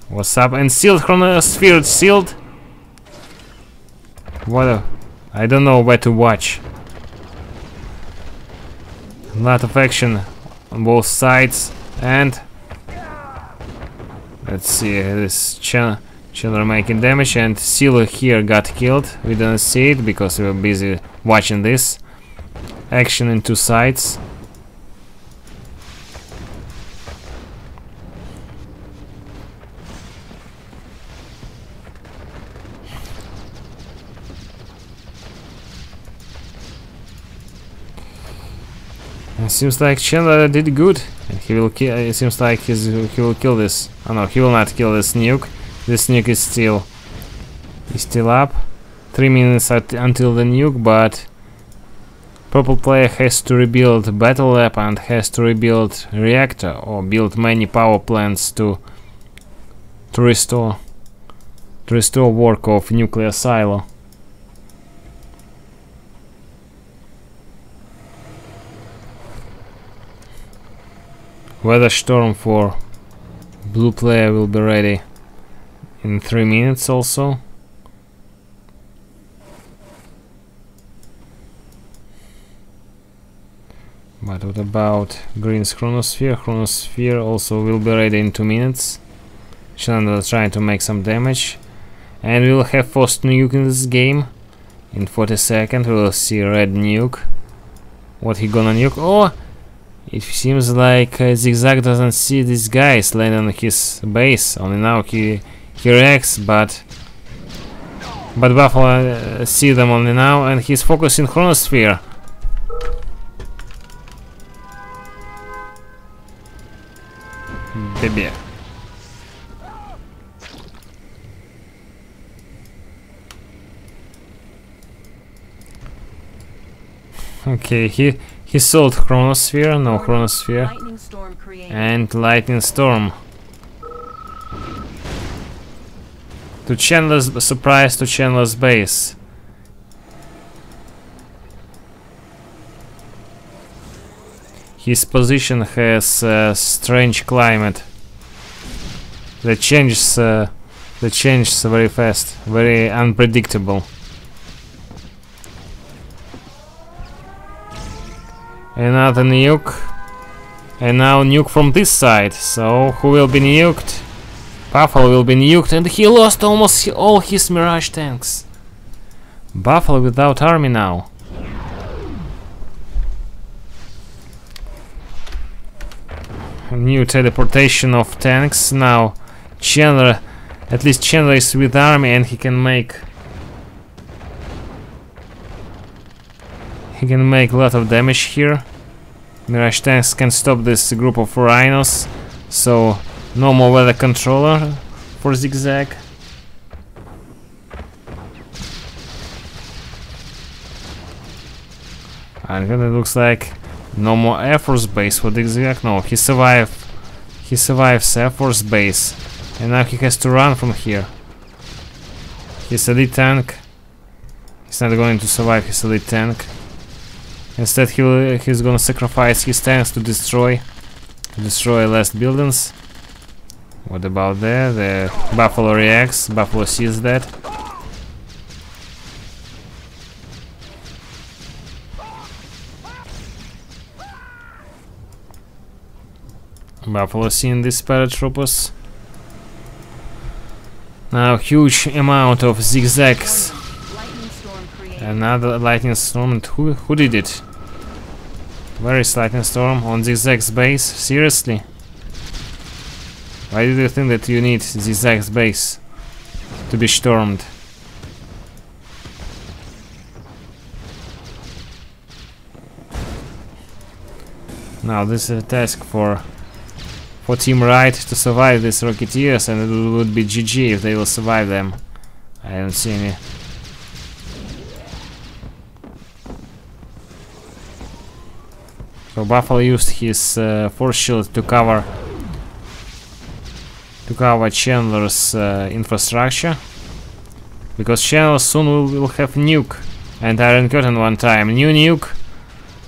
What's up? And sealed, chronosphere sealed? What I don't know where to watch. A lot of action on both sides, and let's see, this Chandler making damage, and Seal here got killed. We didn't see it because we were busy watching this action in two sides. It seems like Chandler did good, and he will kill. It seems like he will kill this. Oh no, he will not kill this nuke. This nuke is still up. 3 minutes until the nuke, but purple player has to rebuild battle lab and has to rebuild reactor or build many power plants to restore work of nuclear silo. Weather storm for blue player will be ready in 3 minutes also. But what about green's chronosphere? Chronosphere also will be ready in 2 minutes. Chandler trying to make some damage. And we will have first nuke in this game. In 40 seconds we will see red nuke. What he gonna nuke? Oh! It seems like Zigzag doesn't see these guys landing on his base. Only now he reacts, but Buffalo see them only now, and he's focusing Chronosphere. Baby. Okay, he sold Chronosphere, no Chronosphere, and Lightning Storm. To Chandler's surprise to Chandler's base. His position has a strange climate. That changes very fast, very unpredictable. Another nuke, and now nuke from this side. So who will be nuked? Buffalo will be nuked, and he lost almost all his Mirage tanks. Buffalo without army now. New teleportation of tanks now. Chandler, at least Chandler is with army, and he can make a lot of damage here. Mirage tanks can stop this group of rhinos, so no more weather controller for Zigzag. And it looks like no more Air Force base for Zigzag. No, he survives Air Force base, and now he has to run from here. His elite tank, he's not going to survive his elite tank. Instead, he's gonna sacrifice his tanks to destroy last buildings. What about there? The Buffalo reacts. Buffalo sees that. Buffalo seeing these paratroopers. Now huge amount of zigzags. Another lightning storm, and who did it? Where is lightning storm? On Zigzag's base? Seriously? Why do you think that you need Zigzag's base to be stormed? Now this is a task for Team Right to survive these Rocketeers, and it would be GG if they will survive them. I don't see any. So Buffalo used his force shield to cover Chandler's infrastructure, because Chandler soon will have nuke and Iron Curtain one time. New nuke.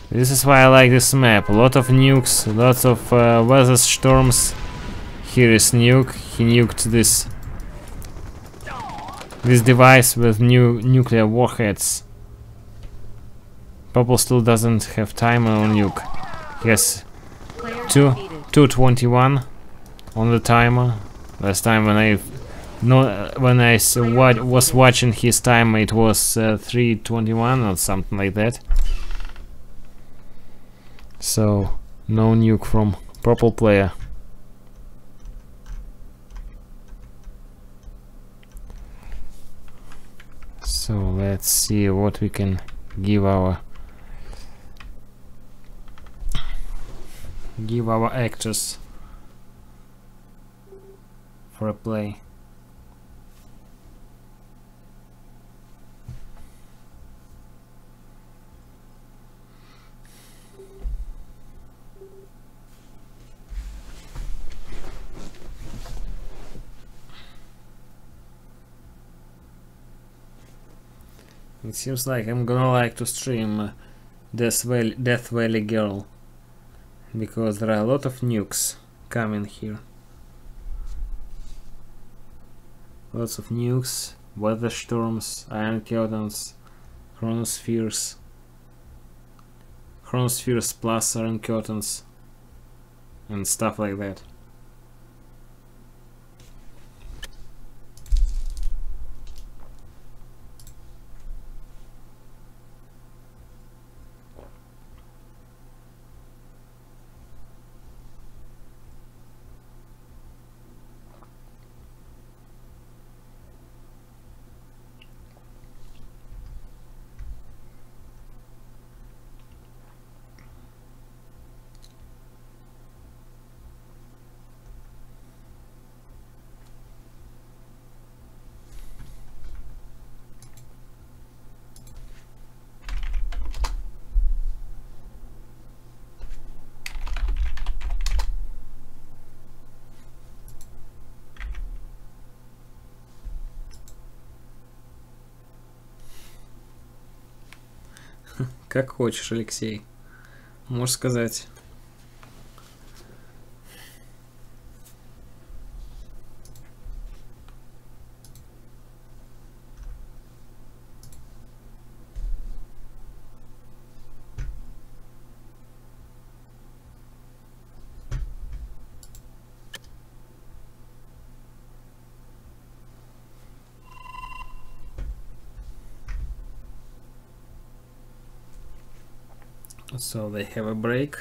This is why I like this map. A lot of nukes, lots of weather storms. Here is nuke. He nuked this device with new nuclear warheads. Purple still doesn't have timer on nuke. Yes, 2:21 on the timer. Last time when I was watching his timer, it was 3:21 or something like that. So no nuke from purple player. So let's see what we can give our actors for a play. It seems like I'm gonna like to stream Death Valley Girl, because there are a lot of nukes coming here. Lots of nukes, weather storms, iron curtains, chronospheres plus iron curtains, and stuff like that. Как хочешь, Алексей. Можешь сказать. So they have a break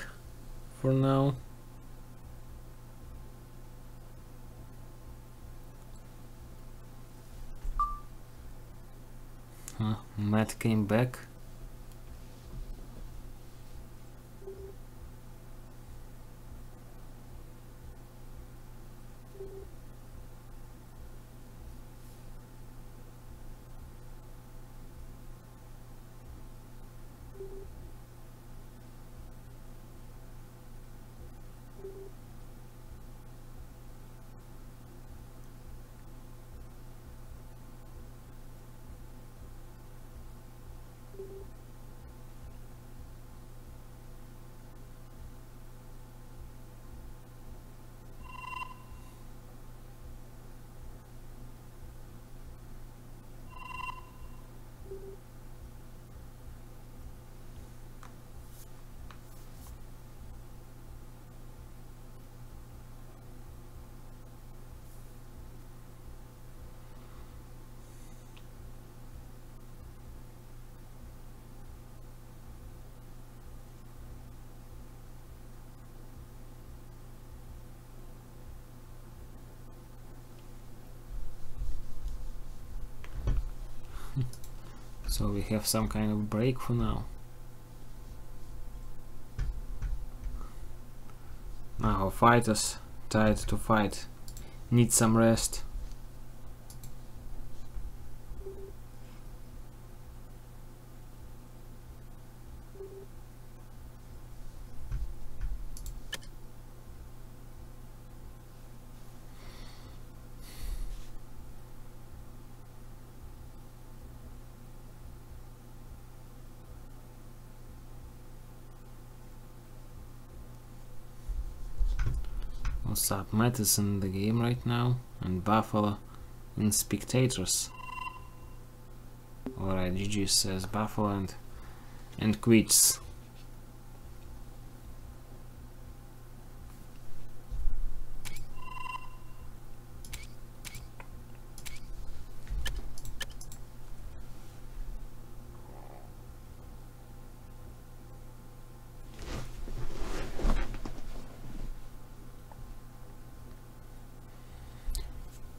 for now. Matt came back. So we have some kind of break for now. Our fighters tired to fight, need some rest. What's up? Matt is in the game right now, and Buffalo in spectators. Alright, GG says Buffalo and quits.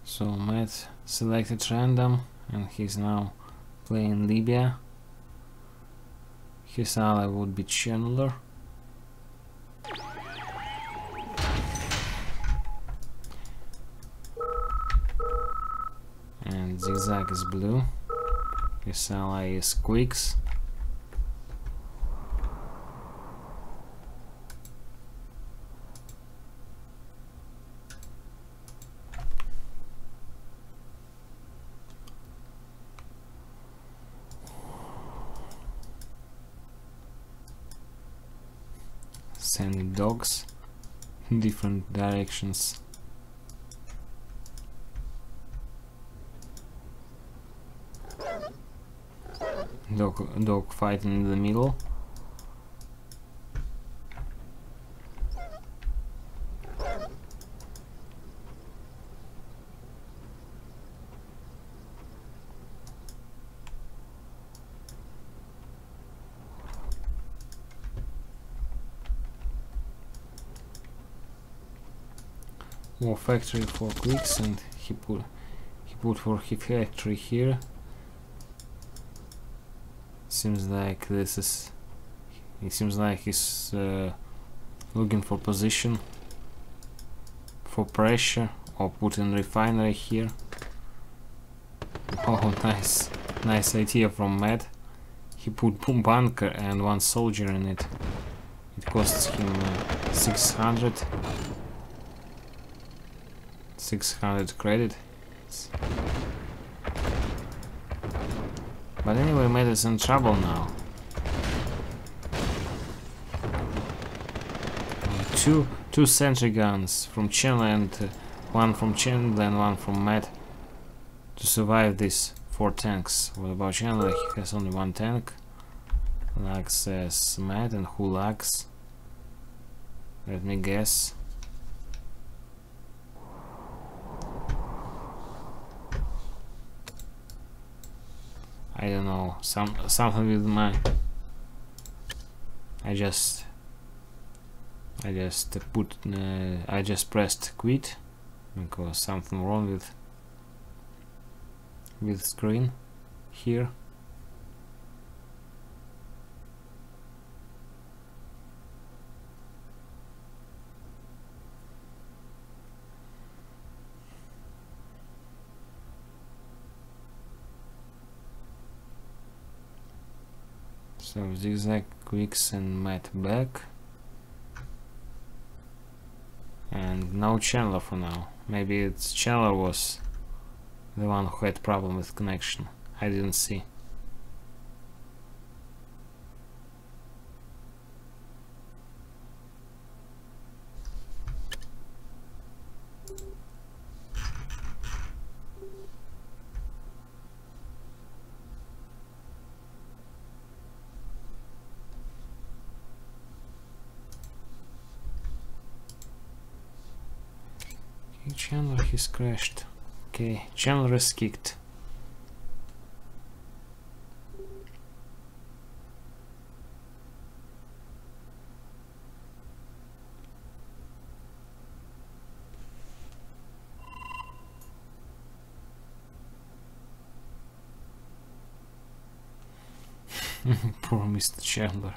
So Matt selected random and he's now playing Libya. His ally would be Chandler. And Zigzag is blue. His ally is Quicks. Sending dogs in different directions. Dog fighting in the middle. More factory for Quicks, and he put for his factory here. Seems like this is. It seems like he's looking for position, for pressure, or put in refinery here. Oh, nice idea from Matt. He put bunker and one soldier in it. It costs him 600 credit. But anyway, Matt is in trouble now. Two sentry guns from Chandler and one from Chandler and one from Matt to survive these 4 tanks. What about Chandler? He has only 1 tank. Lags says Matt, and who lags? Let me guess. I don't know, something with my. I just pressed quit because something wrong with screen here. So Zigzag, Quicks and Matt back. And no Chandler for now. Maybe it's Chandler was the one who had problem with connection. I didn't see. Chandler, he's crashed. Okay, Chandler is kicked. Poor Mr. Chandler.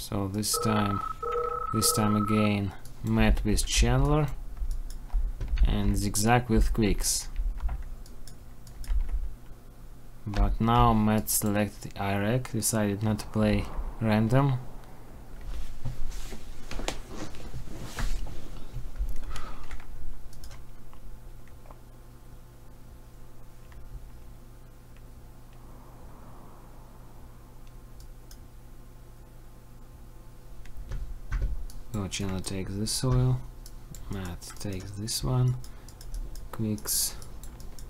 So this time again, Matt with Chandler and Zigzag with Quicks. But now Matt selected Iraq, decided not to play random. So Chandler takes this soil, Matt takes this one, Quicks,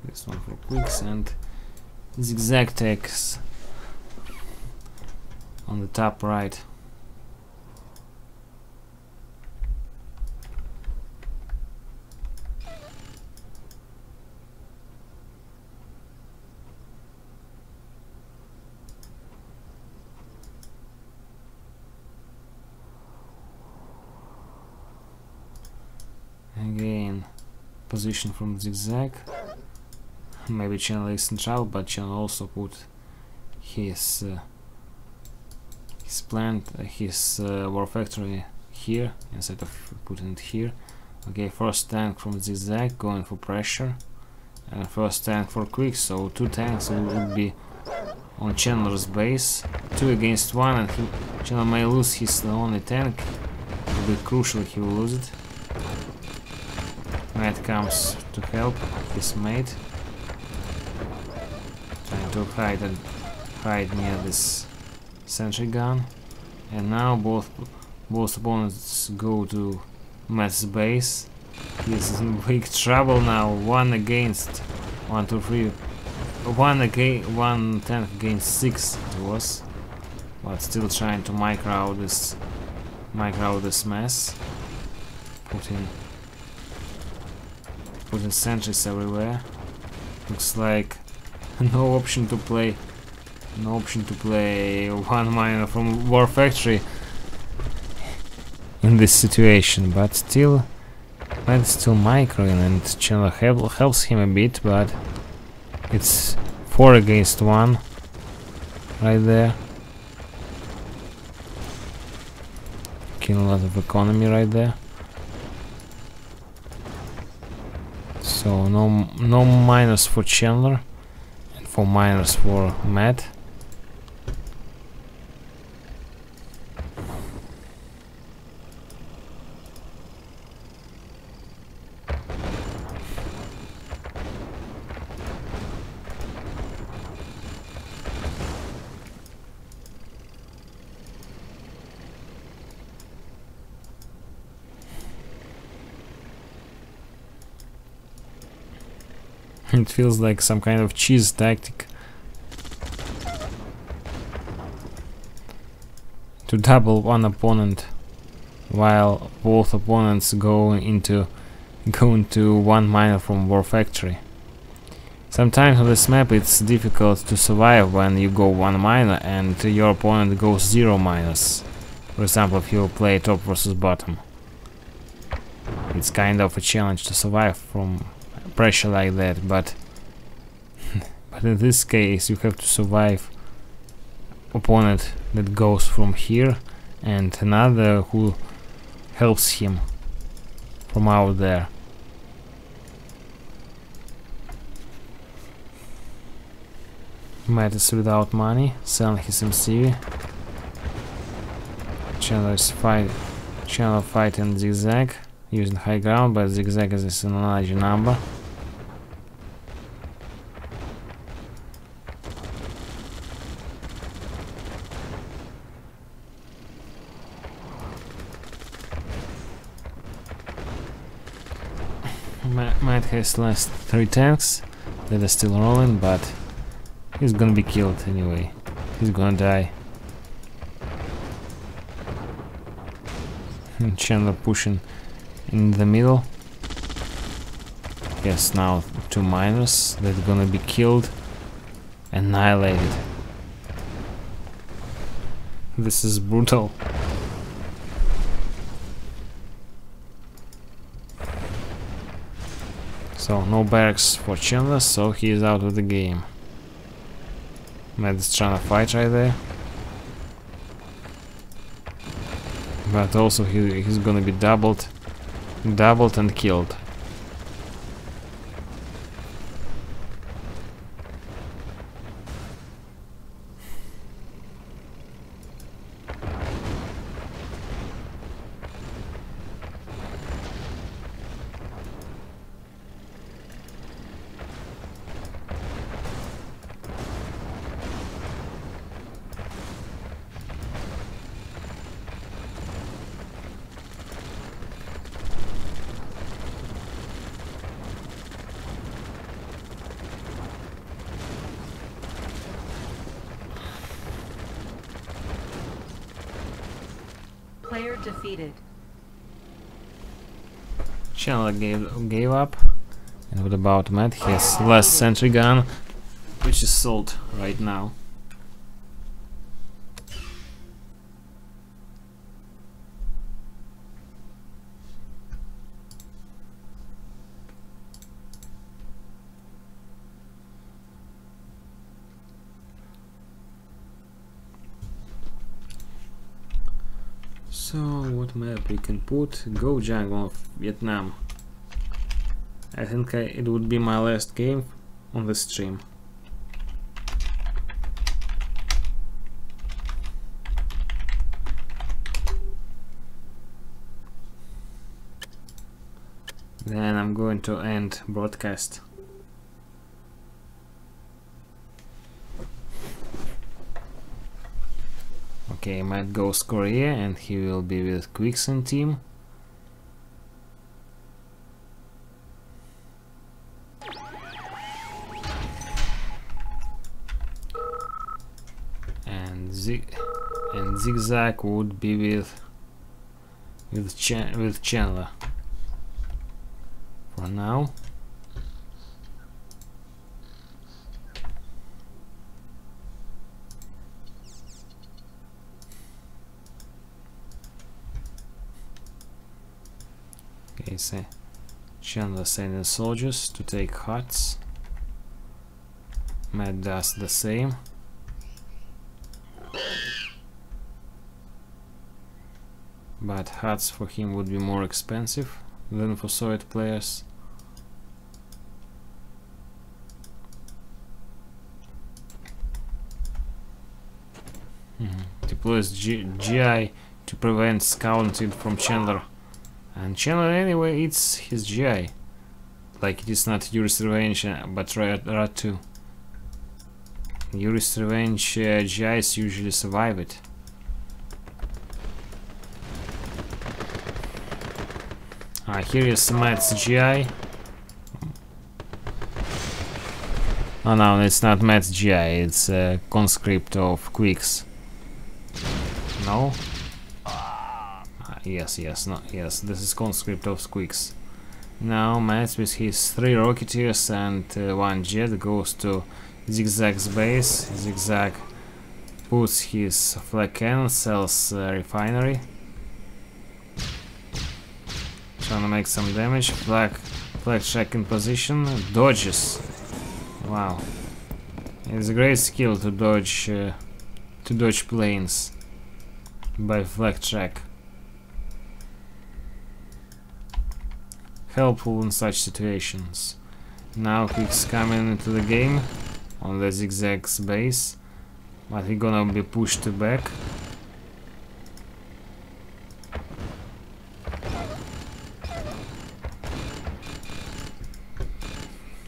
this one for Quicks, and Zigzag takes on the top right. Again, position from Zigzag. Maybe Chandler is in trouble, but Chandler also put his war factory here instead of putting it here. Okay, first tank from Zigzag going for pressure, and first tank for Quick. So two tanks would be on Chandler's base, 2 against 1, and Chandler may lose his only tank. It will be crucial if he will lose it. Matt comes to help his mate, trying to hide near this sentry gun, and now both opponents go to Matt's base. He's in big trouble now. 1 against 1, 2, 3. One tank against 6 it was, but still trying to micro out this mess. Putting sentries everywhere. Looks like no option to play one miner from War Factory in this situation, but still Matt's still microing, and Chandler helps him a bit, but it's 4 against 1 right there. Killing a lot of economy right there. So no minus for Chandler, and 4 minus for Matt. It feels like some kind of cheese tactic to double one opponent while both opponents go into 1 miner from War Factory. Sometimes on this map it's difficult to survive when you go 1 miner and your opponent goes 0 miners. For example, if you play top versus bottom, it's kind of a challenge to survive from pressure like that, but in this case you have to survive opponent that goes from here and another who helps him from out there. Matt is without money, selling his MCV. Chandler fighting Zigzag, using high ground, but Zigzag is in a large number. Matt has last 3 tanks that are still rolling, but he's gonna be killed anyway. He's gonna die. And Chandler pushing in the middle. Yes, now 2 miners that are gonna be killed, annihilated. This is brutal. So no barracks for Chandler, so he is out of the game. Matt is trying to fight right there. But also he's gonna be doubled and killed. Player defeated. Chandler gave up. And what about Matt? He has last sentry gun, which is sold right now. So what map we can put? Go Jungle of Vietnam. I think it would be my last game on the stream. Then I'm going to end broadcast. Okay, Matt goes Korea and he will be with Quicksand team. And Zigzag would be with Chandler for now. Okay, so Chandler sending soldiers to take huts. Matt does the same. But huts for him would be more expensive than for Soviet players. Deploys GI to prevent scouting from Chandler. And Chandler anyway eats his GI. Like it is not Yuri's Revenge, but Rat 2. Yuri's Revenge GIs usually survive it. Here is Matt's GI. Oh no, it's not Matt's GI, it's a conscript of Quicks. No? Yes, this is conscript of Quicks. Now Matt with his 3 Rocketeers and 1 jet goes to Zigzag's base. Zigzag puts his flag cannon, sells refinery. Trying to make some damage. Flag check in position. Dodges. Wow. It's a great skill to dodge planes by flag check. Helpful in such situations. Now he's coming into the game on the Zigzag's base, but he's gonna be pushed back.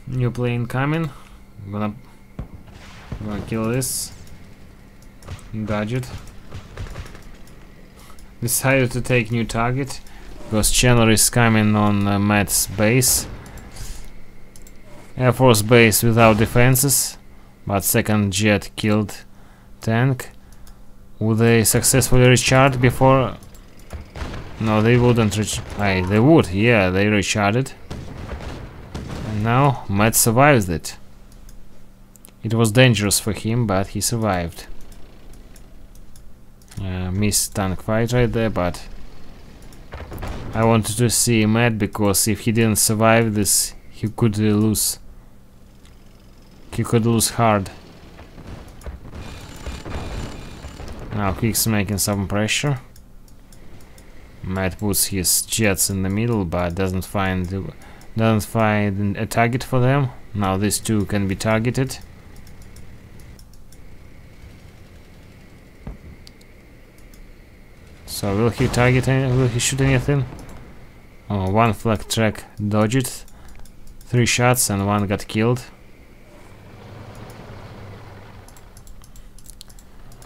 New plane coming. I'm gonna kill this. Dodge it. Decided to take new target because Chandler is coming on Matt's base. Air Force base without defenses, but second jet killed tank. Would they successfully recharge before? No, they wouldn't. They would. Yeah, they recharged. And now Matt survives it. It was dangerous for him, but he survived. Missed tank fight right there, but I wanted to see Matt because if he didn't survive this, he could lose. He could lose hard. Now Quick's making some pressure. Might puts his jets in the middle, but doesn't find a target for them. Now these two can be targeted. So will he target will he shoot anything? Oh, one flag track dodged. 3 shots and 1 got killed.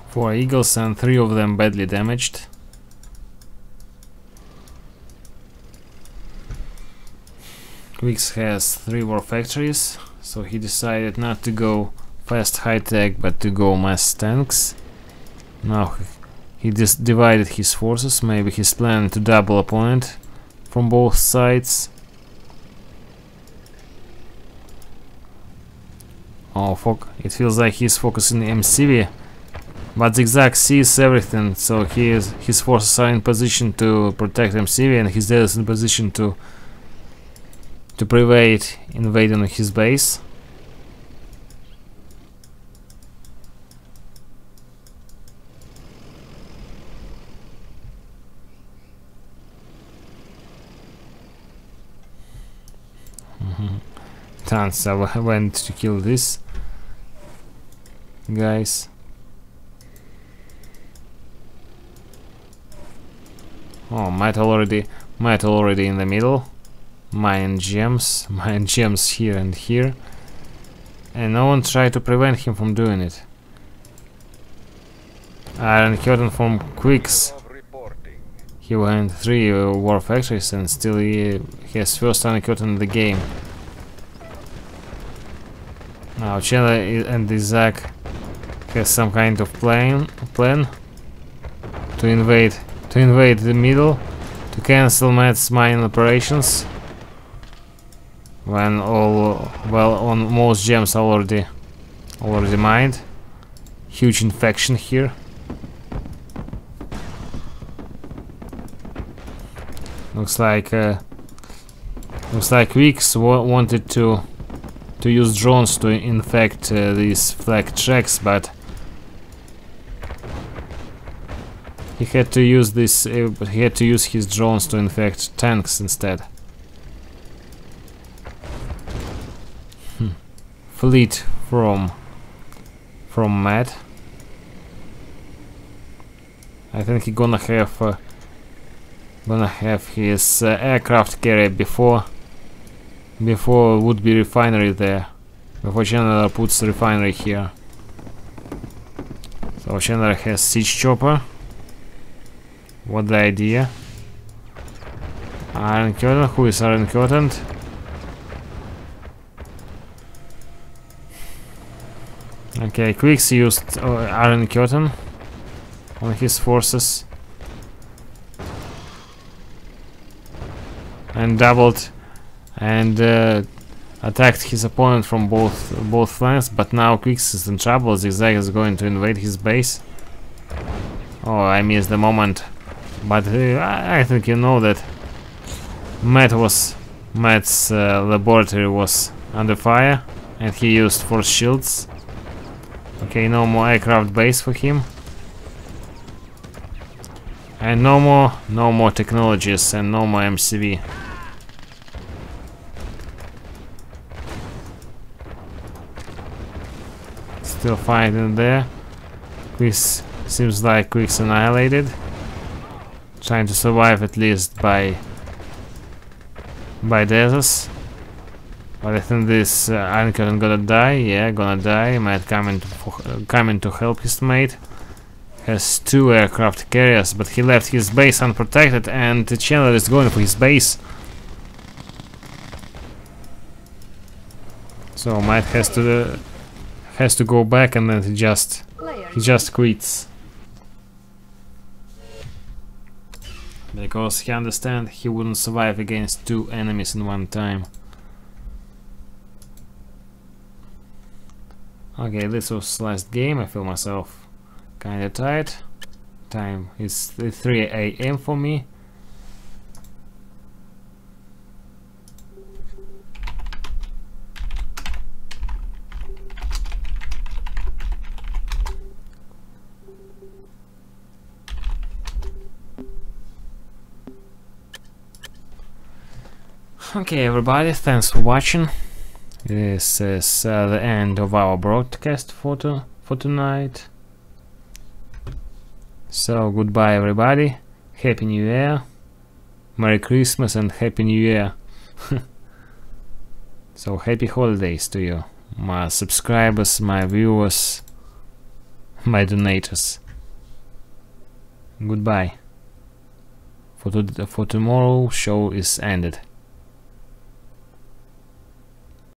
4 eagles and 3 of them badly damaged. Quicks has 3 war factories, so he decided not to go fast high tech but to go mass tanks. Now he just divided his forces. Maybe he's planning to double opponent from both sides. Oh fuck, it feels like he's focusing MCV, but Zigzag sees everything, so his forces are in position to protect MCV and his dad is in position to prevent invading his base. Tansa went to kill this guys. Oh, might already in the middle. Mine gems here and here, and no one tried to prevent him from doing it. Iron Curtain from Quicks. He went 3 war factories and still he has first Iron Curtain in the game. Now Chandler and Isaac has some kind of plan to invade the middle, to cancel Matt's mine operations. When most gems are already mined. Huge infection here. Looks like Weeks wanted to use drones to infect these flag tracks, but he had to use his drones to infect tanks instead. Fleet from Matt. I think he's gonna have his aircraft carrier before would be refinery there. Before Chandler puts the refinery here. So Chandler has siege chopper. What the idea? Iron Curtain. Who is Iron Curtain? Okay, Quicks used Iron Curtain on his forces and doubled and attacked his opponent from both flanks, but now Quicks is in trouble. Zigzag is going to invade his base. Oh, I missed the moment, but I think you know that Matt's laboratory was under fire and he used force shields. Okay, no more aircraft base for him, and no more technologies and no more MCV. Still fighting there. This seems like Quick's annihilated, trying to survive at least by deserts. But I think this Iron Curtain gonna die. Yeah, gonna die. Might come in to help his mate. Has 2 aircraft carriers, but he left his base unprotected, and Chandler is going for his base. So Might has to go back, and then he just quits. Because he understands he wouldn't survive against 2 enemies in one time. Okay, this was last game. I feel myself kinda tired. Time is 3 AM for me. Okay, everybody, thanks for watching. This is the end of our broadcast for tonight. So goodbye, everybody. Happy New Year. Merry Christmas and Happy New Year. So happy holidays to you, my subscribers, my viewers, my donators. Goodbye. For tomorrow, show is ended.